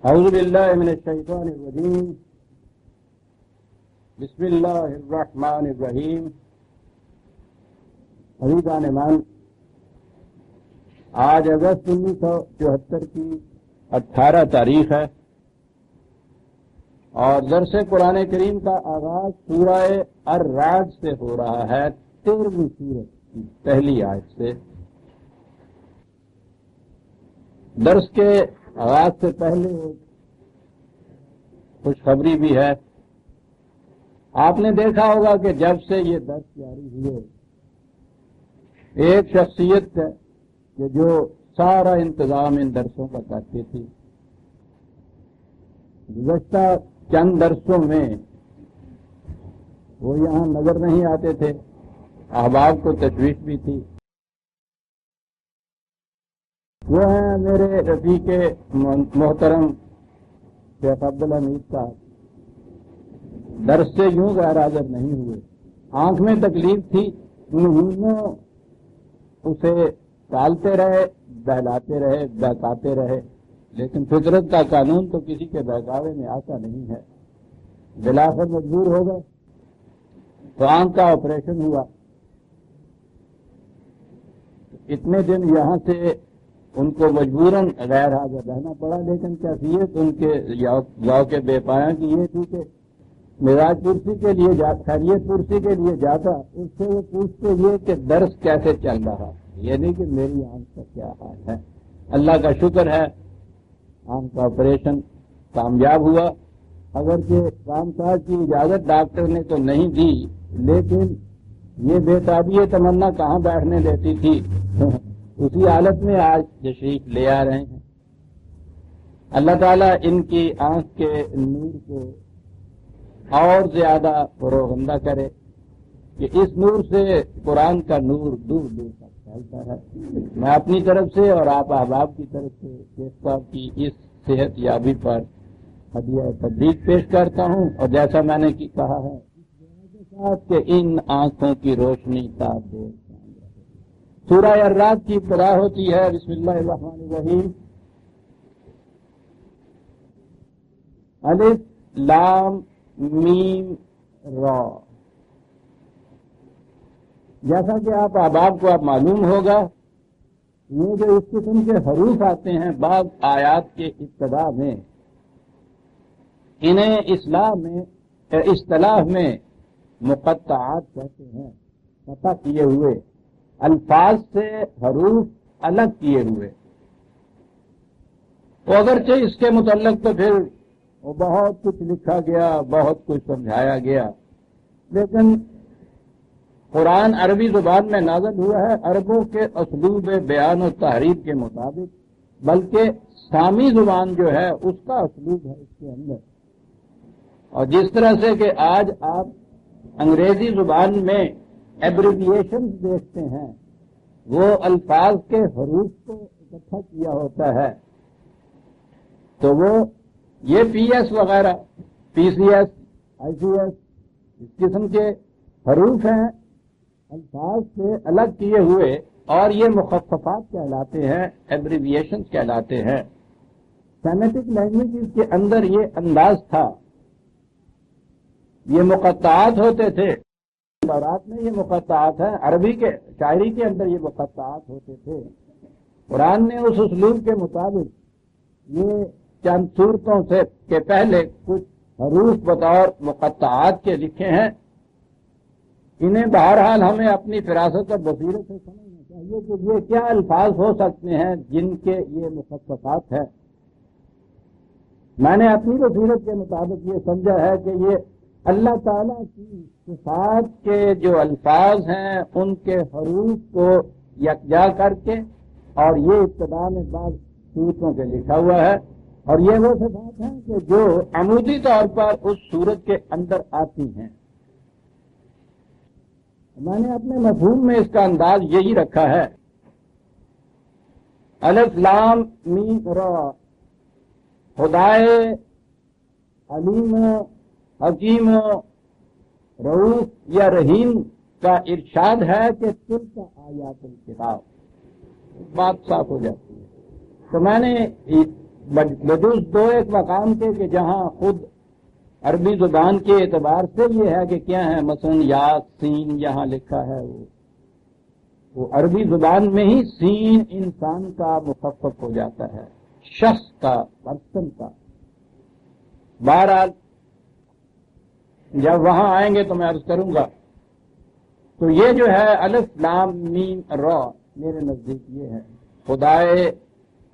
اعوذ باللہ من الشیطان الرجیم بسم اللہ الرحمن الرحیم۔ عزیزان ایمان، آج اگست 1974 کی 18 تاریخ ہے اور درس قرآن کریم کا آغاز سورہ الرعد سے ہو رہا ہے، 13ویں سورت کی پہلی آیت سے۔ درس کے آغاز سے پہلے خوشخبری بھی ہے۔ آپ نے دیکھا ہوگا کہ جب سے یہ درس جاری ہوئے، ایک شخصیت ہے کہ جو سارا انتظام ان درسوں کا کرتی تھی، گزشتہ چند درسوں میں وہ یہاں نظر نہیں آتے تھے، احباب کو تشویش بھی تھی۔ وہ ہیں میرے رفیق محترم شیخ عبدالحمید صاحب، درس سے یوں غیر حاضر نہیں ہوئے۔ آنکھ میں تکلیف تھی، مہینوں اسے ٹالتے رہے، بہلاتے رہے، بہکاتے رہے، لیکن فطرت کا قانون تو کسی کے بہکاوے میں آتا نہیں ہے۔ بلاخر مجبور ہو گئے تو آنکھ کا آپریشن ہوا۔ اتنے دن یہاں سے ان کو مجبوراً غیر حاضر رہنا پڑا، لیکن کیفیت ان کے گاؤں کے بے پایاں کی یہ تھی کہ مزاج پرسی کے لیے خیریت پرسی کے لیے جاتا، اس سے وہ پوچھتے یہ کہ درس کیسے چل رہا، یہ نہیں کہ میری آنکھ کا کیا حال ہے۔ اللہ کا شکر ہے، آنکھ کا آپریشن کامیاب ہوا۔ اگرچہ کام کاج کی اجازت ڈاکٹر نے تو نہیں دی، لیکن یہ بے تابی تمنا کہاں بیٹھنے دیتی تھی، اسی حالت میں آج تشریف لے آ رہے ہیں۔ اللہ تعالیٰ ان کی آنکھ کے نور کو اور زیادہ فروغندہ کرے کہ اس نور سے قرآن کا نور دور دور تک پھیلتا ہے۔ میں اپنی طرف سے اور آپ احباب کی طرف سے شیخ صاحب کی اس صحت یابی پر ہدیہ تبریک پیش کرتا ہوں، اور جیسا میں نے کہا ہے اس ساتھ کہ ان آنکھوں کی روشنی تا دیر سورہ الرعد کی ابتدا ہوتی ہے بسم اللہ الرحمن الرحیم، الف لام میم را۔ جیسا کہ آپ احباب کو اب معلوم ہوگا، یہ جو اس قسم کے حروف آتے ہیں بعض آیات کے ابتدا میں، انہیں اصطلاح میں مقطعات کہتے ہیں، قطع کیے ہوئے الفاظ سے حروف الگ کیے ہوئے۔ تو اگرچہ اس کے متعلق تو پھر وہ بہت کچھ لکھا گیا، بہت کچھ سمجھایا گیا، لیکن قرآن عربی زبان میں نازل ہوا ہے عربوں کے اسلوب بیان و تحریر کے مطابق، بلکہ سامی زبان جو ہے اس کا اسلوب ہے اس کے اندر۔ اور جس طرح سے کہ آج آپ انگریزی زبان میں ایبریویشن دیکھتے ہیں، وہ الفاظ کے حروف کو اکٹھا کیا ہوتا ہے، تو وہ یہ پی ایس وغیرہ، پی سی ایس، آئی سی ایس، اس قسم کے حروف ہیں الفاظ سے الگ کیے ہوئے، اور یہ مخففات کہلاتے ہیں، ایبریویشن کہلاتے ہیں۔ سیمیٹک لینگویج کے اندر یہ انداز تھا، یہ مقطعات ہوتے تھے۔ تورات میں یہ مقطعات ہیں، عربی کے شاعری کے اندر یہ مقطعات ہوتے تھے۔ قرآن نے اس اسلوب کے مطابق یہ چند صورتوں سے کے پہلے کچھ حروف بطور مقطعات کے لکھے ہیں۔ انہیں بہرحال ہمیں اپنی فراست اور بصیرت سے سمجھنا چاہیے کہ یہ کیا الفاظ ہو سکتے ہیں جن کے یہ مخففات ہیں۔ میں نے اپنی بصیرت کے مطابق یہ سمجھا ہے کہ یہ اللہ تعالیٰ کی صفات کے جو الفاظ ہیں ان کے حروف کو یکجا کر کے، اور یہ ابتدا میں بعض صورتوں کے لکھا ہوا ہے، اور یہ وہ صفات ہیں کہ جو عمودی طور پر اس صورت کے اندر آتی ہیں۔ میں نے اپنے مفہوم میں اس کا انداز یہی رکھا ہے، الف لام میم را، خدائے علیم و حکیم و رؤوف یا رحیم کا ارشاد ہے کہ تلک آیات الکتاب، بات صاف ہو جاتی ہے۔ تو میں نے بجوز دو ایک مقام کے کہ جہاں خود عربی زبان کے اعتبار سے یہ ہے کہ کیا ہے، مثلا یا سین یہاں لکھا ہے، وہ عربی زبان میں ہی سین انسان کا مخفف ہو جاتا ہے، شخص کا، پرسن کا۔ بہرحال جب وہاں آئیں گے تو میں عرض کروں گا۔ تو یہ جو ہے الف لام میم را، میرے نزدیک یہ ہے خدائے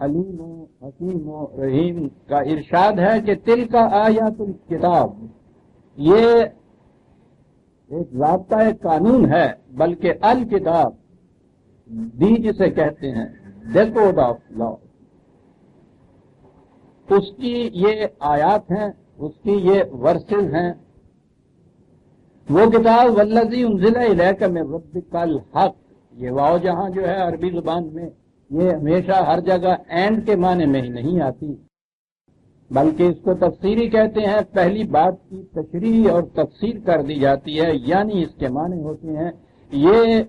علیم و حکیم و رحیم کا ارشاد ہے کہ تل کا آیات الکتاب، یہ ایک ضابطۂ قانون ہے، بلکہ الکتاب دی جسے کہتے ہیں، ڈیکوڈ آف لا، اس کی یہ آیات ہیں، اس کی یہ ورسز ہیں۔ وہ کتاب والذی انزل الیک من ربک الحق، یہ واو جہاں جو ہے عربی زبان میں یہ ہمیشہ ہر جگہ اینڈ کے معنی میں ہی نہیں آتی، بلکہ اس کو تفسیری کہتے ہیں، پہلی بات کی تشریح اور تفسیر کر دی جاتی ہے، یعنی اس کے معنی ہوتے ہیں یہ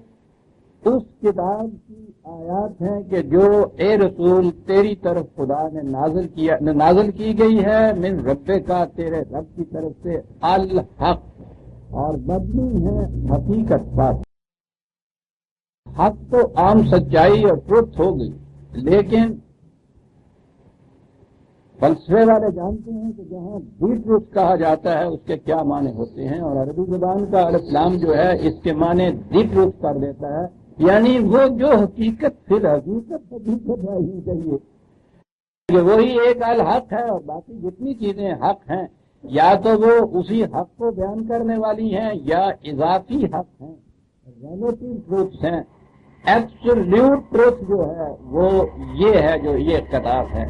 اس کتاب کی آیات ہیں کہ جو اے رسول تیری طرف خدا نے نازل کی گئی ہے، من رب کا، تیرے رب کی طرف سے، الحق، اور مبنی ہے حقیقت پر۔ حق تو عام سچائی اور ٹروتھ ہوگی، لیکن فلسفے والے جانتے ہیں کہ جہاں دی ٹروتھ کہا جاتا ہے اس کے کیا معنی ہوتے ہیں، اور عربی زبان کا الف لام جو ہے اس کے معنی دی ٹروتھ کر دیتا ہے، یعنی وہ جو حقیقت پھر حقیقت ہے ہی چاہیے کہ وہی ایک الحق ہے، اور باقی جتنی چیزیں حق ہیں یا تو وہ اسی حق کو بیان کرنے والی ہیں یا اضافی حق ہیں، ریلیٹو ٹروتھس ہیں۔ ایبسولوٹ ٹروتھ جو ہے وہ یہ ہے جو یہ کتاب ہے،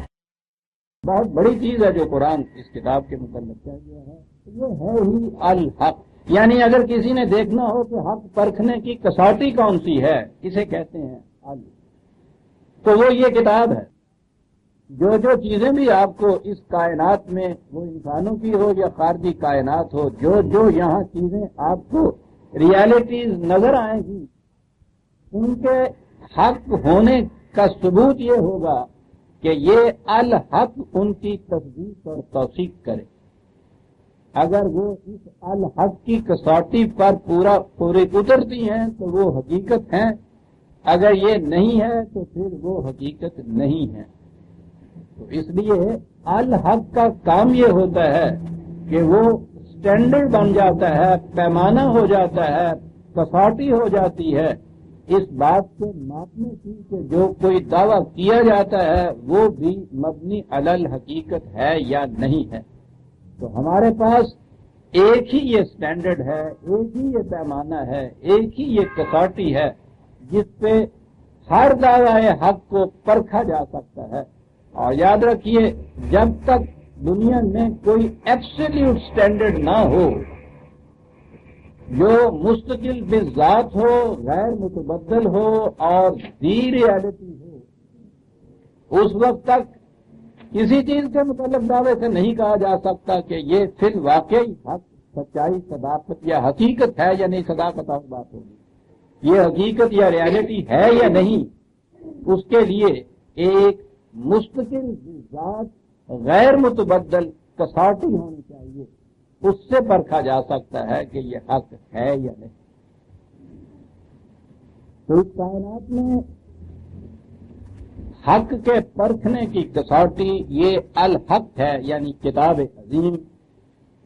بہت بڑی چیز ہے جو قرآن اس کتاب کے متعلق کہہ گیا ہے، یہ ہے ہی الحق۔ یعنی اگر کسی نے دیکھنا ہو کہ حق پرکھنے کی کسوٹی کون سی ہے، کسے کہتے ہیں الحق، تو وہ یہ کتاب ہے۔ جو جو چیزیں بھی آپ کو اس کائنات میں، وہ انسانوں کی ہو یا خارجی کائنات ہو، جو جو یہاں چیزیں آپ کو ریالٹیز نظر آئیں گی، ان کے حق ہونے کا ثبوت یہ ہوگا کہ یہ الحق ان کی تصدیق اور توثیق کرے۔ اگر وہ اس الحق کی کسوٹی پر پوری اترتی ہیں تو وہ حقیقت ہیں، اگر یہ نہیں ہے تو پھر وہ حقیقت نہیں ہے۔ تو اس لیے الحق کا کام یہ ہوتا ہے کہ وہ سٹینڈرڈ بن جاتا ہے، پیمانہ ہو جاتا ہے، کسوٹی ہو جاتی ہے اس بات سے ماپنے کی کہ جو کوئی دعویٰ کیا جاتا ہے وہ بھی مبنی علی الحقیقت ہے یا نہیں ہے۔ تو ہمارے پاس ایک ہی یہ سٹینڈرڈ ہے، ایک ہی یہ پیمانہ ہے، ایک ہی یہ کسوٹی ہے جس پہ ہر دعوی حق کو پرکھا جا سکتا ہے۔ اور یاد رکھیے، جب تک دنیا میں کوئی ایبسلیوٹ سٹینڈرڈ نہ ہو جو مستقل بالذات ہو، غیر متبدل ہو اور دی ریالٹی ہو، اس وقت تک کسی چیز کے متعلق دعوے سے نہیں کہا جا سکتا کہ یہ فی الواقعی حق، سچائی، صداقت یا حقیقت ہے یا نہیں۔ صداقت اور بات ہوگی، یہ حقیقت یا ریالٹی ہے یا نہیں، اس کے لیے ایک مستقل ذات، غیر متبدل کسوٹی ہونی چاہیے، اس سے پرکھا جا سکتا ہے کہ یہ حق ہے یا نہیں۔ تو اس کائنات میں حق کے پرکھنے کی کسوٹی یہ الحق ہے، یعنی کتاب عظیم،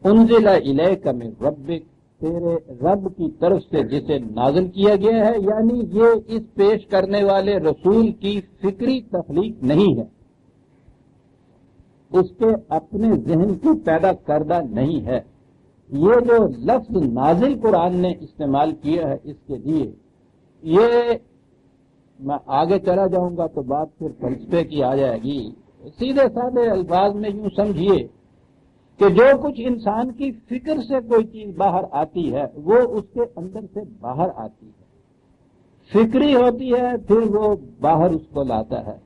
انزل الیک من ربک، تیرے رب کی طرف سے جسے نازل کیا گیا ہے، یعنی یہ اس پیش کرنے والے رسول کی فکری تخلیق نہیں ہے، اس کے اپنے ذہن کی پیدا کردہ نہیں ہے۔ یہ جو لفظ نازل قرآن نے استعمال کیا ہے اس کے لیے، یہ میں آگے چلا جاؤں گا تو بات پھر فلسفے کی آ جائے گی۔ سیدھے سادے الفاظ میں یوں سمجھیے کہ جو کچھ انسان کی فکر سے کوئی چیز باہر آتی ہے وہ اس کے اندر سے باہر آتی ہے، فکری ہوتی ہے، پھر وہ باہر اس کو لاتا ہے۔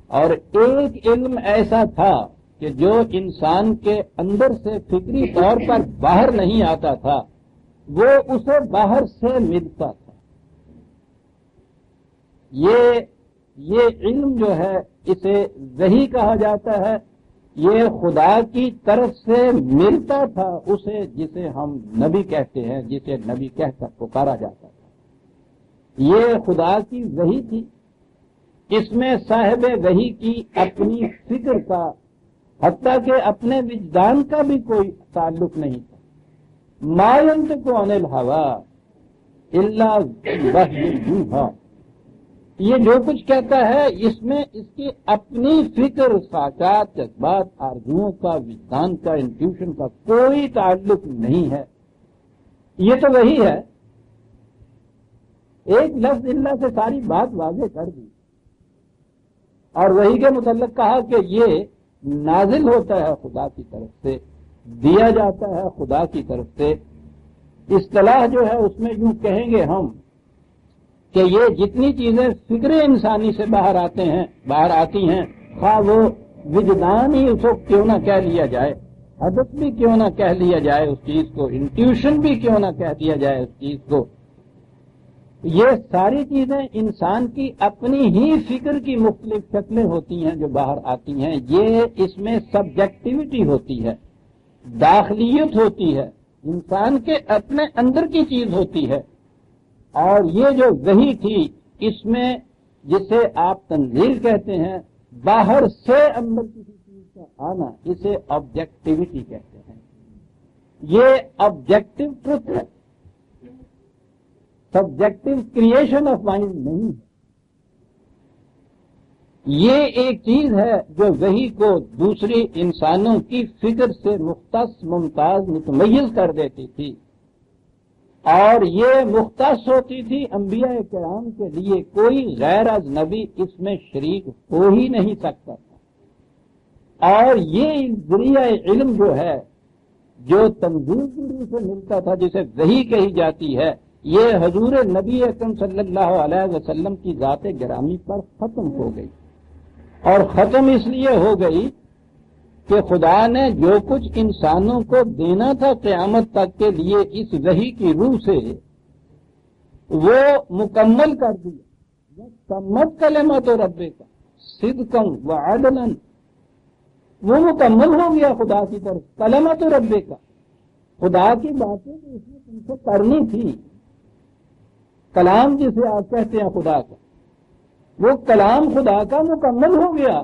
اور ایک علم ایسا تھا کہ جو انسان کے اندر سے فکری طور پر باہر نہیں آتا تھا، وہ اسے باہر سے ملتا تھا۔ یہ علم جو ہے اسے وحی کہا جاتا ہے، یہ خدا کی طرف سے ملتا تھا اسے جسے ہم نبی کہتے ہیں، جسے نبی کہہ کر پکارا جاتا تھا۔ یہ خدا کی وحی تھی، اس میں صاحب وحی کی اپنی فکر کا، حتیٰ کہ اپنے وجدان کا بھی کوئی تعلق نہیں تھا۔ ما ينطق عن الهوى الا وحی یوحی، یہ جو کچھ کہتا ہے اس میں اس کی اپنی فکر، خواہشات، جذبات، آرزوؤں کا، وجدان کا، انٹیوشن کا کوئی تعلق نہیں ہے۔ یہ تو وہی ہے، ایک لفظ اللہ سے ساری بات واضح کر دی، اور وہی کے متعلق کہا کہ یہ نازل ہوتا ہے خدا کی طرف سے، دیا جاتا ہے خدا کی طرف سے۔ اصطلاح جو ہے اس میں یوں کہیں گے ہم کہ یہ جتنی چیزیں فکر انسانی سے باہر آتی ہیں، خواہ وہ وجدان ہی اس کو کیوں نہ کہہ لیا جائے، حدث بھی کیوں نہ کہہ لیا جائے اس چیز کو، انٹیوشن بھی کیوں نہ کہہ دیا جائے اس چیز کو، یہ ساری چیزیں انسان کی اپنی ہی فکر کی مختلف شکلیں ہوتی ہیں جو باہر آتی ہیں۔ یہ اس میں سبجیکٹیوٹی ہوتی ہے، داخلیت ہوتی ہے، انسان کے اپنے اندر کی چیز ہوتی ہے۔ اور یہ جو وحی تھی اس میں جسے آپ تنزیل کہتے ہیں، باہر سے اندر کسی چیز کا آنا، اسے آبجیکٹیوٹی کہتے ہیں۔ یہ آبجیکٹو ٹروتھ ہے، سبجیکٹو کریشن آف مائنڈ نہیں ہے۔ یہ ایک چیز ہے جو وحی کو دوسری انسانوں کی فکر سے مختص، ممتاز، متمیز کر دیتی تھی، اور یہ مختص ہوتی تھی انبیاء کرام کے لیے، کوئی غیر از نبی اس میں شریک ہو ہی نہیں سکتا تھا۔ اور یہ ذریعہ علم جو ہے، جو تنزیل کی روح سے ملتا تھا، جسے وحی کہی جاتی ہے، یہ حضور نبی اکرم صلی اللہ علیہ وسلم کی ذات گرامی پر ختم ہو گئی، اور ختم اس لیے ہو گئی کہ خدا نے جو کچھ انسانوں کو دینا تھا قیامت تک کے لیے اس وحی کی روح سے، وہ مکمل کر دیا۔ تمت کلمۃ ربک کا صدقا وعدلا، وہ مکمل ہو گیا خدا کی طرف، کلمۃ ربک کا، خدا کی باتیں جو اس نے تم سے کرنی تھی، کلام جسے آپ کہتے ہیں خدا کا، وہ کلام خدا کا مکمل ہو گیا۔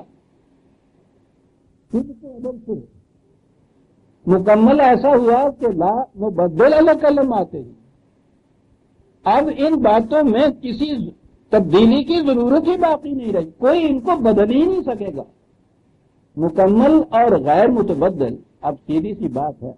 مکمل ایسا ہوا کہ لا مبدل الکلمات ہی، اب ان باتوں میں کسی تبدیلی کی ضرورت ہی باقی نہیں رہی، کوئی ان کو بدل ہی نہیں سکے گا۔ مکمل اور غیر متبدل، اب سیدھی سی بات ہے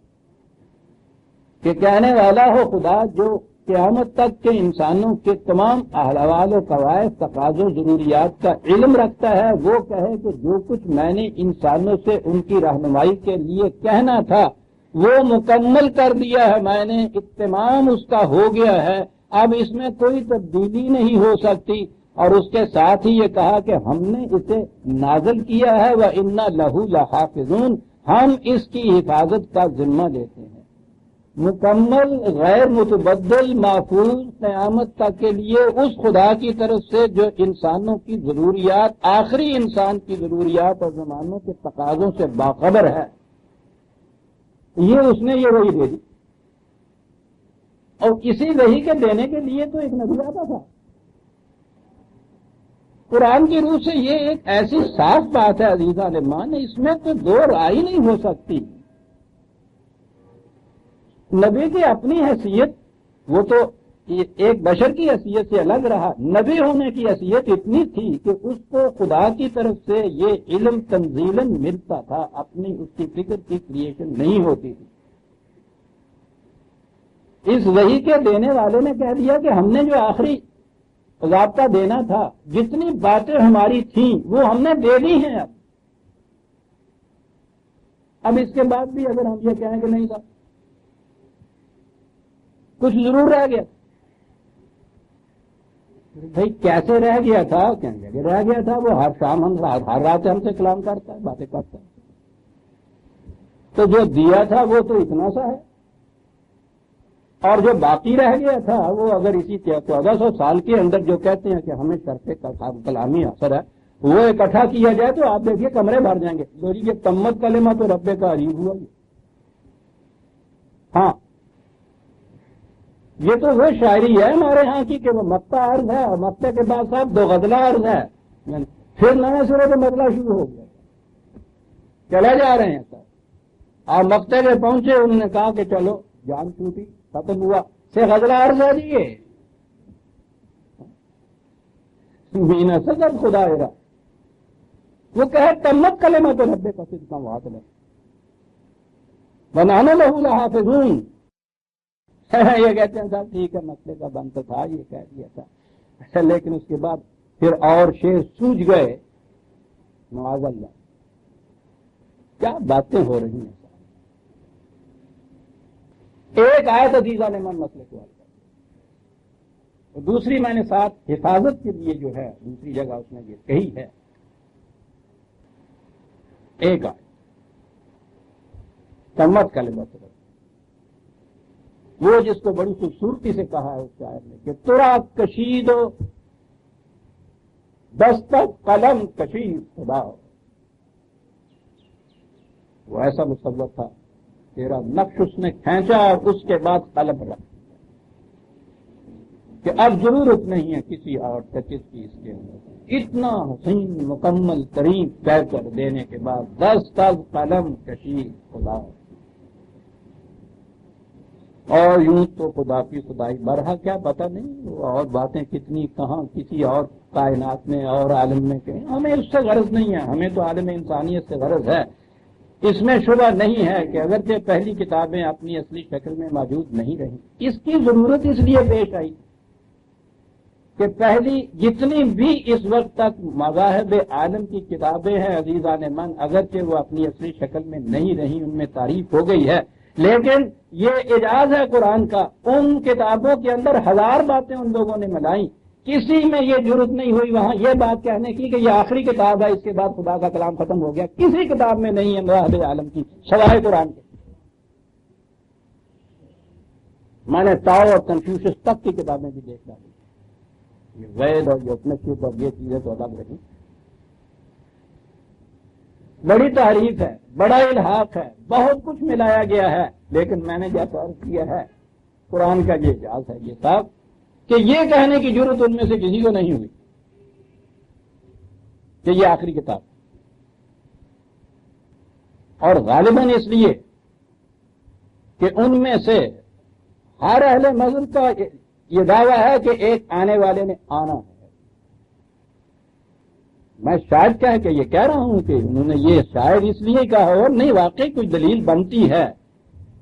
کہ کہنے والا ہو خدا جو قیامت تک کے انسانوں کے تمام احوال و قواعد، تقاضوں، ضروریات کا علم رکھتا ہے، وہ کہے کہ جو کچھ میں نے انسانوں سے ان کی رہنمائی کے لیے کہنا تھا وہ مکمل کر دیا ہے میں نے، اتمام اس کا ہو گیا ہے، اب اس میں کوئی تبدیلی نہیں ہو سکتی۔ اور اس کے ساتھ ہی یہ کہا کہ ہم نے اسے نازل کیا ہے، وَإِنَّا لَهُ لَحَافِظُونَ، ہم اس کی حفاظت کا ذمہ لیتے ہیں۔ مکمل، غیر متبدل، محفوظ قیامت تک کے لیے اس خدا کی طرف سے جو انسانوں کی ضروریات، آخری انسان کی ضروریات اور زمانوں کے تقاضوں سے باخبر ہے، یہ اس نے یہ وحی دے دی۔ اور اسی وحی کے دینے کے لیے تو ایک نبی آتا تھا۔ قرآن کی روح سے یہ ایک ایسی صاف بات ہے عزیزان مان، اس میں تو دو رائے نہیں ہو سکتی۔ نبی کی اپنی حیثیت وہ تو ایک بشر کی حیثیت سے الگ رہا، نبی ہونے کی حیثیت اتنی تھی کہ اس کو خدا کی طرف سے یہ علم تنزیلاً ملتا تھا، اپنی اس کی فکر کی کریشن نہیں ہوتی تھی۔ اس وحی کے دینے والے نے کہہ دیا کہ ہم نے جو آخری ضابطہ دینا تھا، جتنی باتیں ہماری تھیں وہ ہم نے دے دی ہیں۔ اب اس کے بعد بھی اگر ہم یہ کہیں کہ نہیں صاحب کچھ ضرور رہ گیا، بھائی کیسے رہ گیا تھا؟ کہیں گے کہ رہ گیا تھا، وہ ہر شام ہر رات ہم سے کلام کرتا ہے، باتیں کرتا ہے، تو جو دیا تھا وہ تو اتنا سا ہے، اور جو باقی رہ گیا تھا وہ اگر اسی 1400 سال کے اندر جو کہتے ہیں کہ ہمیں شرف کلامی اثر ہے، وہ اکٹھا کیا جائے تو آپ دیکھیے کمرے بھر جائیں گے. تو یہ تمت کلمہ تو رب کا عریب ہوا. ہاں یہ تو وہ شاعری ہے ہمارے ہاں کی کہ وہ مکہ عرض ہے اور مکہ کے بعد صاحب 2 غزلہ عرض ہے. پھر نئے سرے سے مسئلہ شروع ہو گیا. چلے جا رہے ہیں سر. آپ مکتے میں پہنچے, انہوں نے کہا کہ چلو جان چھوٹی ختم ہوا سے غزلہ عرض ہے دیے مینا سب خدا ہے. وہ کہے تمت کلمہ تو رب کا صدقا وعدل بنانے لہو لحافظون. یہ کہتے ہیں صاحب ٹھیک ہے مسئلے کا بند تو تھا, یہ کہہ دیا تھا, لیکن اس کے بعد پھر اور شیر سوج گئے. معاذ اللہ کیا باتیں ہو رہی ہیں. ایک آیت عزیزہ نے من مسئلے کو حل کر, دوسری میں نے ساتھ حفاظت کے لیے جو ہے دوسری جگہ اس نے یہ کہی ہے. ایک آیت تمت کلمہ تو وہ جس کو بڑی خوبصورتی سے کہا ہے اس شاعر نے کہ ترا کشید و دستک قلم کشید خدا. وہ ایسا مصور تھا, تیرا نقش اس نے کھینچا اور اس کے بعد قلم رکھ کہ اب ضرورت نہیں ہے کسی اور ٹچز کی اس کے اندر. اتنا حسین مکمل ترین کہہ کر دینے کے بعد دستک قلم کشید خدا. اور یوں تو خدا کی خدائی برہا کیا پتہ نہیں, اور باتیں کتنی کہاں کسی اور کائنات میں اور عالم میں کہیں. ہمیں اس سے غرض نہیں ہے, ہمیں تو عالم انسانیت سے غرض ہے. اس میں شبہ نہیں ہے کہ اگرچہ پہلی کتابیں اپنی اصلی شکل میں موجود نہیں رہیں, اس کی ضرورت اس لیے پیش آئی کہ پہلی جتنی بھی اس وقت تک مذاہب عالم کی کتابیں ہیں عزیزان من, اگرچہ وہ اپنی اصلی شکل میں نہیں رہیں, ان میں تعریف ہو گئی ہے, لیکن یہ اعجاز ہے قرآن کا. ان کتابوں کے اندر 1000 باتیں ان لوگوں نے ملائیں, کسی میں یہ ضرورت نہیں ہوئی وہاں یہ بات کہنے کی کہ یہ آخری کتاب ہے, اس کے بعد خدا کا کلام ختم ہو گیا. کسی کتاب میں نہیں ہے مذاہب عالم کی سوائے قرآن کے. میں نے تاؤ اور کنفیوشس تک کی کتابیں بھی دیکھ ڈالی. یہ وید اور یہ اپنشد اور یہ چیزیں تو الگ رہی. بڑی تعریف ہے, بڑا الحاق ہے, بہت کچھ ملایا گیا ہے, لیکن میں نے جیسا عرض کیا ہے قرآن کا یہ اعجاز ہے یہ صاحب کہ یہ کہنے کی ضرورت ان میں سے کسی کو نہیں ہوئی کہ یہ آخری کتاب. اور غالباً اس لیے کہ ان میں سے ہر اہل مذہب کا یہ دعویٰ ہے کہ ایک آنے والے نے آنا ہے. میں شاید کہ یہ کہہ رہا ہوں کہ انہوں نے یہ شاید اس لیے کہا, اور نہیں واقعی کوئی دلیل بنتی ہے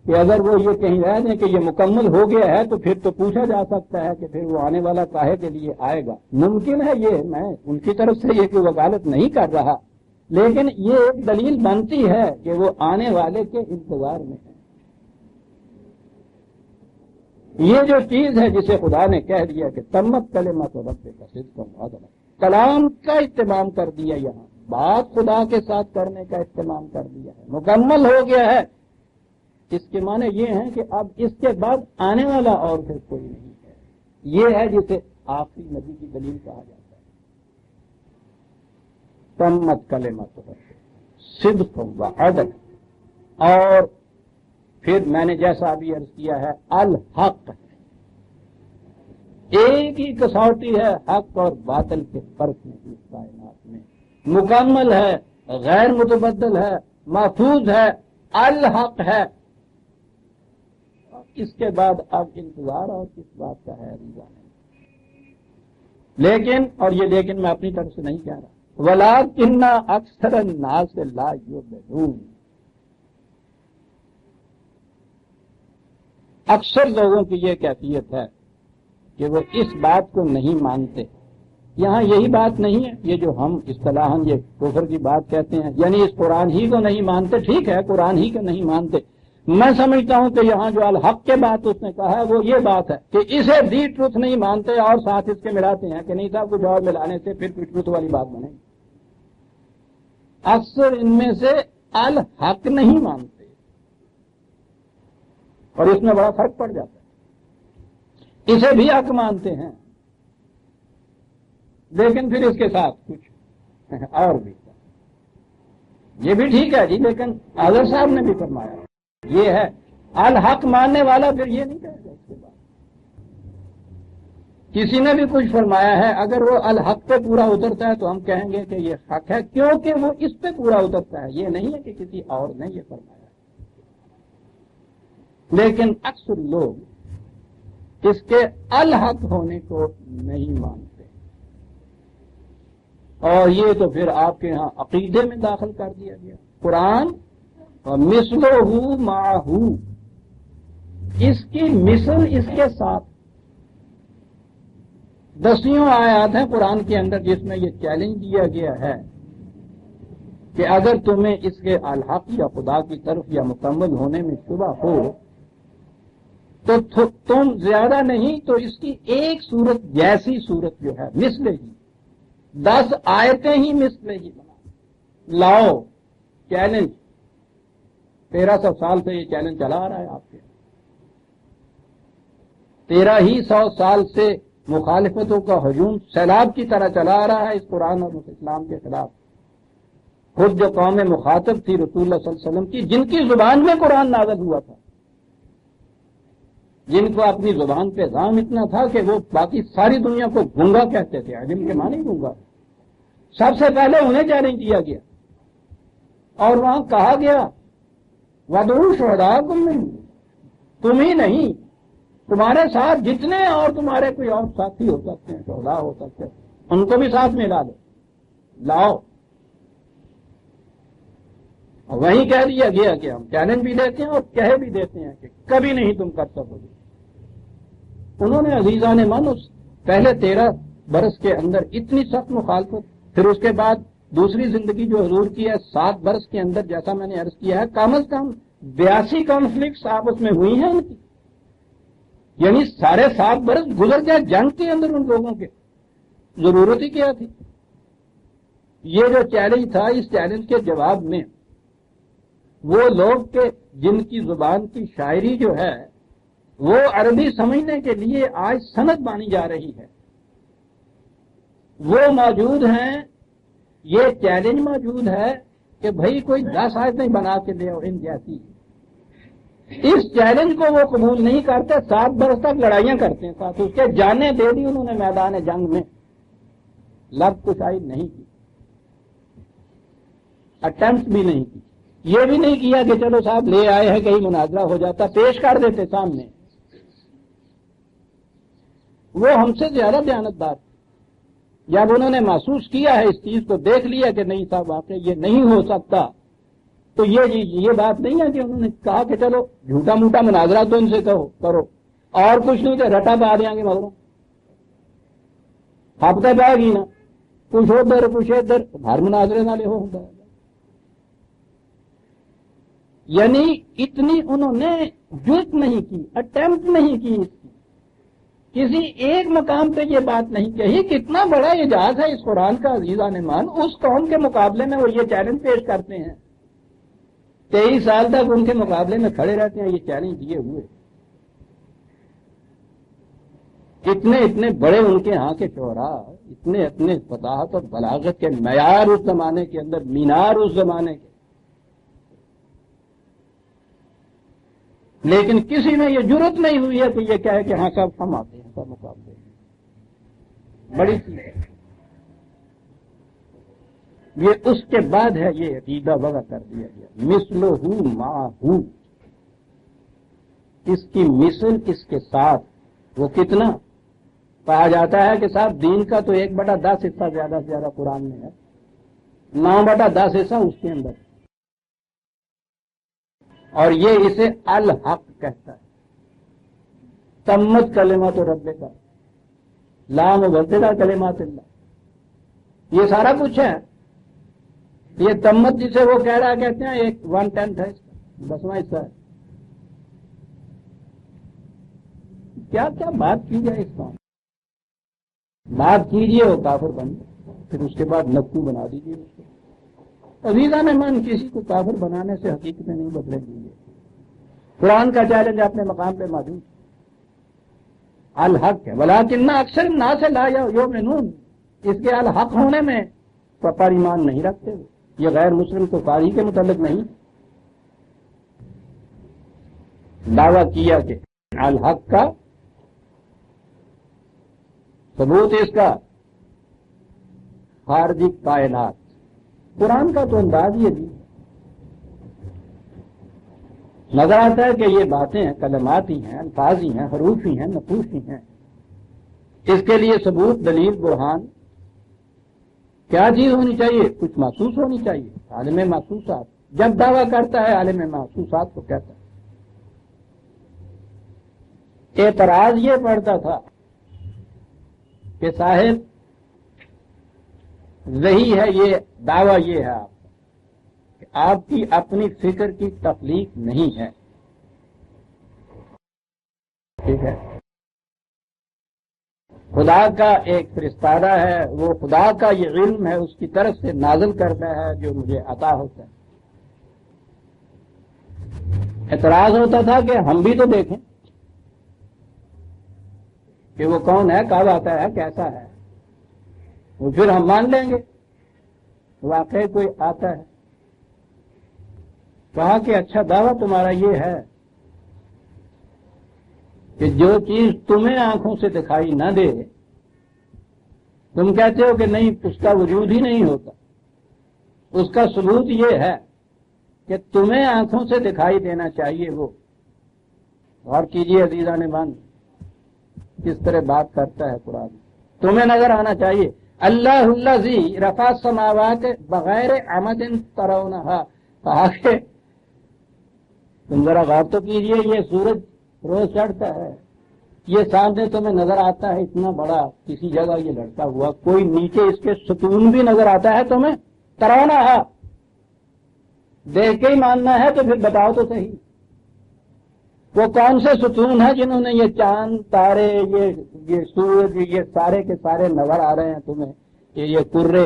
کہ اگر وہ یہ کہیں رہ دیں کہ یہ مکمل ہو گیا ہے تو پھر تو پوچھا جا سکتا ہے کہ پھر وہ آنے والا کاہے کے لیے آئے گا. ممکن ہے, یہ میں ان کی طرف سے یہ کوئی وکالت نہیں کر رہا, لیکن یہ ایک دلیل بنتی ہے کہ وہ آنے والے کے انتظار میں ہے. یہ جو چیز ہے جسے خدا نے کہہ دیا کہ تمت کلمۃ رب کا صدقا وعدل, کلام کا اہتمام کر دیا, یہاں بات خدا کے ساتھ کرنے کا اہتمام کر دیا ہے, مکمل ہو گیا ہے. اس کے معنی یہ ہیں کہ اب اس کے بعد آنے والا اور پھر کوئی نہیں ہے. یہ ہے جسے آخری نبی کی دلیل کہا جاتا ہے. تمت کلمۃ صدقا وعدل. اور پھر میں نے جیسا ابھی عرض کیا ہے الحق, ایک ہی کسوٹی ہے حق اور باطل کے فرق میں اس کائنات میں. مکمل ہے, غیر متبدل ہے, محفوظ ہے, الحق ہے. اس کے بعد اب انتظار اور کس بات کا ہے لیکن, اور یہ لیکن میں اپنی طرف سے نہیں کہہ رہا, وَلَٰكِنَّ أَكْثَرَ النَّاسِ لَا يُؤْمِنُونَ. اکثر لوگوں کی یہ کیفیت ہے کہ وہ اس بات کو نہیں مانتے. یہاں یہی بات نہیں ہے یہ جو ہم اصطلاحاً یہ کفر کی بات کہتے ہیں, یعنی اس قرآن ہی کو نہیں مانتے. ٹھیک ہے قرآن ہی کو نہیں مانتے. میں سمجھتا ہوں کہ یہاں جو الحق کے بات اس نے کہا ہے وہ یہ بات ہے کہ اسے دی ٹروتھ نہیں مانتے اور ساتھ اس کے ملاتے ہیں کہ نہیں صاحب کچھ اور ملانے سے پھر کچھ ٹروتھ والی بات بنے. اکثر ان میں سے الحق نہیں مانتے اور اس میں بڑا فرق پڑ جاتا ہے. اسے بھی حق مانتے ہیں لیکن پھر اس کے ساتھ کچھ اور بھی یہ بھی ٹھیک ہے جی، لیکن اعظم صاحب نے بھی فرمایا یہ ہے الحق ماننے والا پھر یہ نہیں کہے گا اس کے بعد کسی نے بھی کچھ فرمایا ہے، اگر وہ الحق پہ پورا اترتا ہے تو ہم کہیں گے کہ یہ حق ہے، کیونکہ وہ اس پہ پورا اترتا ہے، یہ نہیں ہے کہ کسی اور نے یہ فرمایا۔ لیکن اکثر لوگ اس کے الحق ہونے کو نہیں مانتے، اور یہ تو پھر آپ کے ہاں عقیدے میں داخل کر دیا گیا۔ قرآن اور مثلہ معہ، اس کی مثل اس کے ساتھ 10 آیات ہیں قرآن کے اندر جس میں یہ چیلنج دیا گیا ہے کہ اگر تمہیں اس کے الحق یا خدا کی طرف یا مکمل ہونے میں شبہ ہو تو تم زیادہ نہیں تو اس کی ایک صورت جیسی صورت جو ہے مثل ہی 10 آیتیں ہی مثل ہی بنا لاؤ۔ چیلنج 1300 سال سے یہ چیلنج چلا آ رہا ہے آپ کے 1300 سال سے مخالفتوں کا ہجوم سیلاب کی طرح چلا آ رہا ہے اس قرآن اور اسلام کے خلاف۔ خود جو قوم مخاطب تھی رسول اللہ صلی اللہ علیہ وسلم کی، جن کی زبان میں قرآن نازل ہوا تھا، جن کو اپنی زبان پہ دام اتنا تھا کہ وہ باقی ساری دنیا کو گونگا کہتے تھے، علم کے معنی گونگا، سب سے پہلے انہیں چیلنج دیا گیا اور وہاں کہا گیا وَدْعُوا شُهَدَاءَكُم مِّن، تم ہی نہیں، تمہارے ساتھ جتنے اور تمہارے کوئی اور ساتھی ہو سکتے ہیں، شہداء ہو سکتے ہیں، ان کو بھی ساتھ ملا دو، لاؤ۔ اور وہیں کہہ دیا گیا کہ ہم چیلنج بھی دیتے ہیں اور کہہ بھی دیتے ہیں کہ کبھی نہیں تم کر سکو گے۔ انہوں نے عزیزان من اس پہلے 13 برس کے اندر اتنی سخت مخالفت، پھر اس کے بعد دوسری زندگی جو حضور کی ہے 7 برس کے اندر، جیسا میں نے عرض کیا ہے، کم از کم 82 کانفلکٹس آپس میں ہوئی ہیں ان کی، یعنی سارے 7 برس گزر گئے جنگ کے اندر ان لوگوں کے، ضرورت ہی کیا تھی۔ یہ جو چیلنج تھا، اس چیلنج کے جواب میں وہ لوگ کہ جن کی زبان کی شاعری جو ہے وہ عربی سمجھنے کے لیے آج سند مانی جا رہی ہے، وہ موجود ہیں، یہ چیلنج موجود ہے کہ بھئی کوئی 10 آیتیں بنا کے لے ان جیسی۔ اس چیلنج کو وہ قبول نہیں کرتے، 7 برس تک لڑائیاں کرتے ہیں ساتھ، اس کے جانیں دے دی انہوں نے میدان جنگ میں، لب کشائی نہیں کی، اٹیمپٹ بھی نہیں کی، یہ بھی نہیں کیا کہ چلو صاحب لے آئے ہیں کہیں مناظرہ ہو جاتا، پیش کر دیتے سامنے۔ وہ ہم سے زیادہ دیانتدار تھے، جب انہوں نے محسوس کیا ہے اس چیز کو، دیکھ لیا کہ نہیں صاحب واقعی یہ نہیں ہو سکتا، تو یہ بات نہیں ہے کہ انہوں نے کہا کہ چلو جھوٹا موٹا مناظرہ تو ان سے کرو اور کچھ نہیں تو رٹا پا دیں گے، مگر ہفتے پائے گی نا، کچھ ادھر کچھ ادھر، ہر مناظرے نہ لے ہوتا ہے۔ یعنی اتنی انہوں نے جرت نہیں کی، اٹیمپٹ نہیں کی اس کی، کسی ایک مقام پہ یہ بات نہیں کہی۔ کتنا بڑا اعجاز ہے اس قرآن کا عزیزان مان، اس قوم کے مقابلے میں وہ یہ چیلنج پیش کرتے ہیں، 23 سال تک ان کے مقابلے میں کھڑے رہتے ہیں یہ چیلنج دیے ہوئے۔ اتنے بڑے ان کے ہاں کے شعراء، اتنے فصاحت اور بلاغت کے معیار اس زمانے کے اندر، مینار اس زمانے کے، لیکن کسی میں یہ جرت نہیں ہوئی ہے کہ یہ کہے کہ ہاں صاحب ہم آتے ہیں سب مقابلے میں، بڑی چیز ہے یہ۔ اس کے بعد ہے یہ عقیدہ وضع کر دیا گیا، مثلہ معہ، اس کی مثل اس کے ساتھ، وہ کتنا کہا جاتا ہے کہ صاحب دین کا تو 1/10 حصہ زیادہ سے زیادہ قرآن میں ہے، 9/10 حصہ اس کے اندر، اور یہ اسے الحق کہتا ہے۔ تمت کلمات رب کا لا مبدل کلمات اللہ، یہ سارا کچھ ہے۔ یہ تمت جسے وہ کہہ رہا کہتے ہیں 1/10 ہے، اس کا 10واں حصہ ہے۔ کیا کیا بات کی جائے اس کا، بات کیجیے وہ کافر بن جائے، پھر اس کے بعد نقو بنا دیجیے اس کو۔ عزیزان من، کسی کو کافر بنانے سے حقیقتیں نہیں بدلیں گی۔ قرآن کا چیلنج اپنے مقام پہ موجود، الحق ہے، ولیکن اکثر الناس لا یؤمنون، اس کے الحق ہونے میں پر ایمان نہیں رکھتے، یہ غیر مسلم کفار ہی کے متعلق نہیں. دعویٰ کیا کہ الحق کا ثبوت اس کا خارجی کائنات. قرآن کا تو انداز یہ بھی نظر آتا ہے کہ یہ باتیں ہیں، کلمات ہی ہیں، الفاظ ہی ہیں، حروف ہی ہیں، نقوش ہی ہیں. اس کے لیے ثبوت، دلیل، برہان کیا چیز ہونی چاہیے؟ کچھ محسوس ہونی چاہیے. عالم محسوسات جب دعویٰ کرتا ہے عالم محسوسات کو کہتا ہے. اعتراض یہ پڑتا تھا کہ صاحب وہی ہے، یہ دعویٰ یہ ہے آپ کا کہ آپ کی اپنی فکر کی تخلیق نہیں ہے. ٹھیک ہے، خدا کا ایک فرستادہ ہے، وہ خدا کا یہ علم ہے، اس کی طرف سے نازل کرتا ہے جو مجھے عطا ہوتا ہے. اعتراض ہوتا تھا کہ ہم بھی تو دیکھیں کہ وہ کون ہے، کب آتا ہے، کیسا ہے، وہ پھر ہم مان لیں گے واقعی کوئی آتا ہے. کہا کہ اچھا دعویٰ تمہارا یہ ہے کہ جو چیز تمہیں آنکھوں سے دکھائی نہ دے، تم کہتے ہو کہ نہیں اس کا وجود ہی نہیں ہوتا. اس کا ثبوت یہ ہے کہ تمہیں آنکھوں سے دکھائی دینا چاہیے. وہ غور کیجیے عزیزان بند کس طرح بات کرتا ہے قرآن. تمہیں نظر آنا چاہیے. اللہ الذی رفع السماوات بغیر عمد ترونہا. کہا کہ تم ذرا غور تو کیجیے، یہ سورج روز چڑھتا ہے، یہ سامنے تمہیں نظر آتا ہے اتنا بڑا، کسی جگہ یہ لڑکا ہوا، کوئی نیچے اس کے ستون بھی نظر آتا ہے تمہیں؟ ترونہا دیکھ کے ہی ماننا ہے تو پھر بتاؤ تو صحیح وہ کون سے ستون ہیں جنہوں نے یہ چاند تارے یہ سورج یہ سارے کے سارے نظر آ رہے ہیں تمہیں، کہ یہ کرے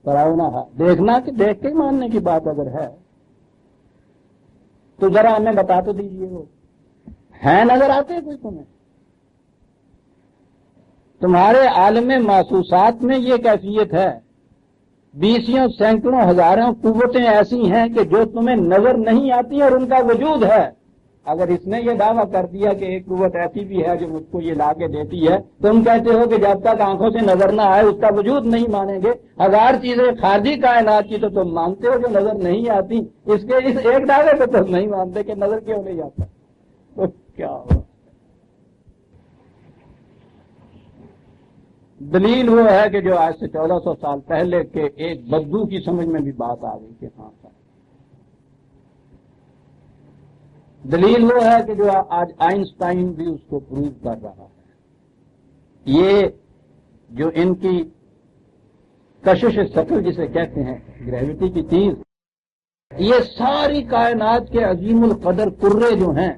ترونہا دیکھنا کہ دیکھ کے ہی ماننے کی بات اگر ہے تو ذرا ہمیں بتا تو دیجیے وہ ہیں نظر آتے کوئی تمہیں؟ تمہارے عالم محسوسات میں یہ کیفیت ہے. بیسیوں سینکڑوں ہزاروں قوتیں ایسی ہیں کہ جو تمہیں نظر نہیں آتی اور ان کا وجود ہے. اگر اس نے یہ دعویٰ کر دیا کہ ایک قوت ایسی بھی ہے جو مجھ کو یہ لا کے دیتی ہے، تم کہتے ہو کہ جب تک آنکھوں سے نظر نہ آئے اس کا وجود نہیں مانیں گے. ہزار چیزیں خارجی کائنات کی تو تم مانتے ہو جو نظر نہیں آتی، اس کے اس ایک دعوے پہ تم نہیں مانتے کہ نظر کیوں نہیں آتا. تو کیا ہو دلیل وہ ہے کہ جو آج سے 1400 سال پہلے کے ایک بدو کی سمجھ میں بھی بات آ گئی کہ ہاں. دلیل وہ ہے کہ جو آج آئنسٹائن بھی اس کو پروو کر رہا ہے. یہ جو ان کی کشش ثقل جسے کہتے ہیں، گریوٹی کی چیز، یہ ساری کائنات کے عظیم القدر کرے جو ہیں،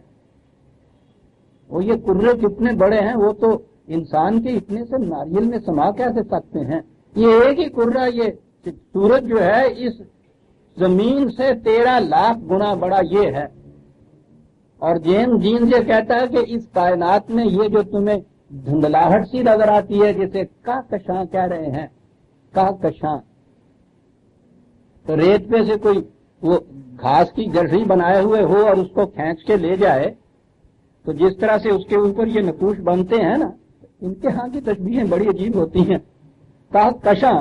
وہ یہ کرے کتنے بڑے ہیں، وہ تو انسان کے اتنے سے ناریل میں سما کیسے سکتے ہیں. یہ ایک ہی کرہ، یہ سورج جو ہے اس زمین سے 13 لاکھ گنا بڑا یہ ہے. اور جین یہ کہتا ہے کہ اس کائنات میں یہ جو تمہیں دھندلاہٹ سی نظر آتی ہے جسے کہکشاں کہہ رہے ہیں، کہکشاں، تو ریت پہ سے کوئی وہ گھاس کی گٹھری بنائے ہوئے ہو اور اس کو کھینچ کے لے جائے تو جس طرح سے اس کے اوپر یہ نقوش بنتے ہیں نا، ان کے ہاں کی تشبیہیں بڑی عجیب ہوتی ہیں. کہکشاں،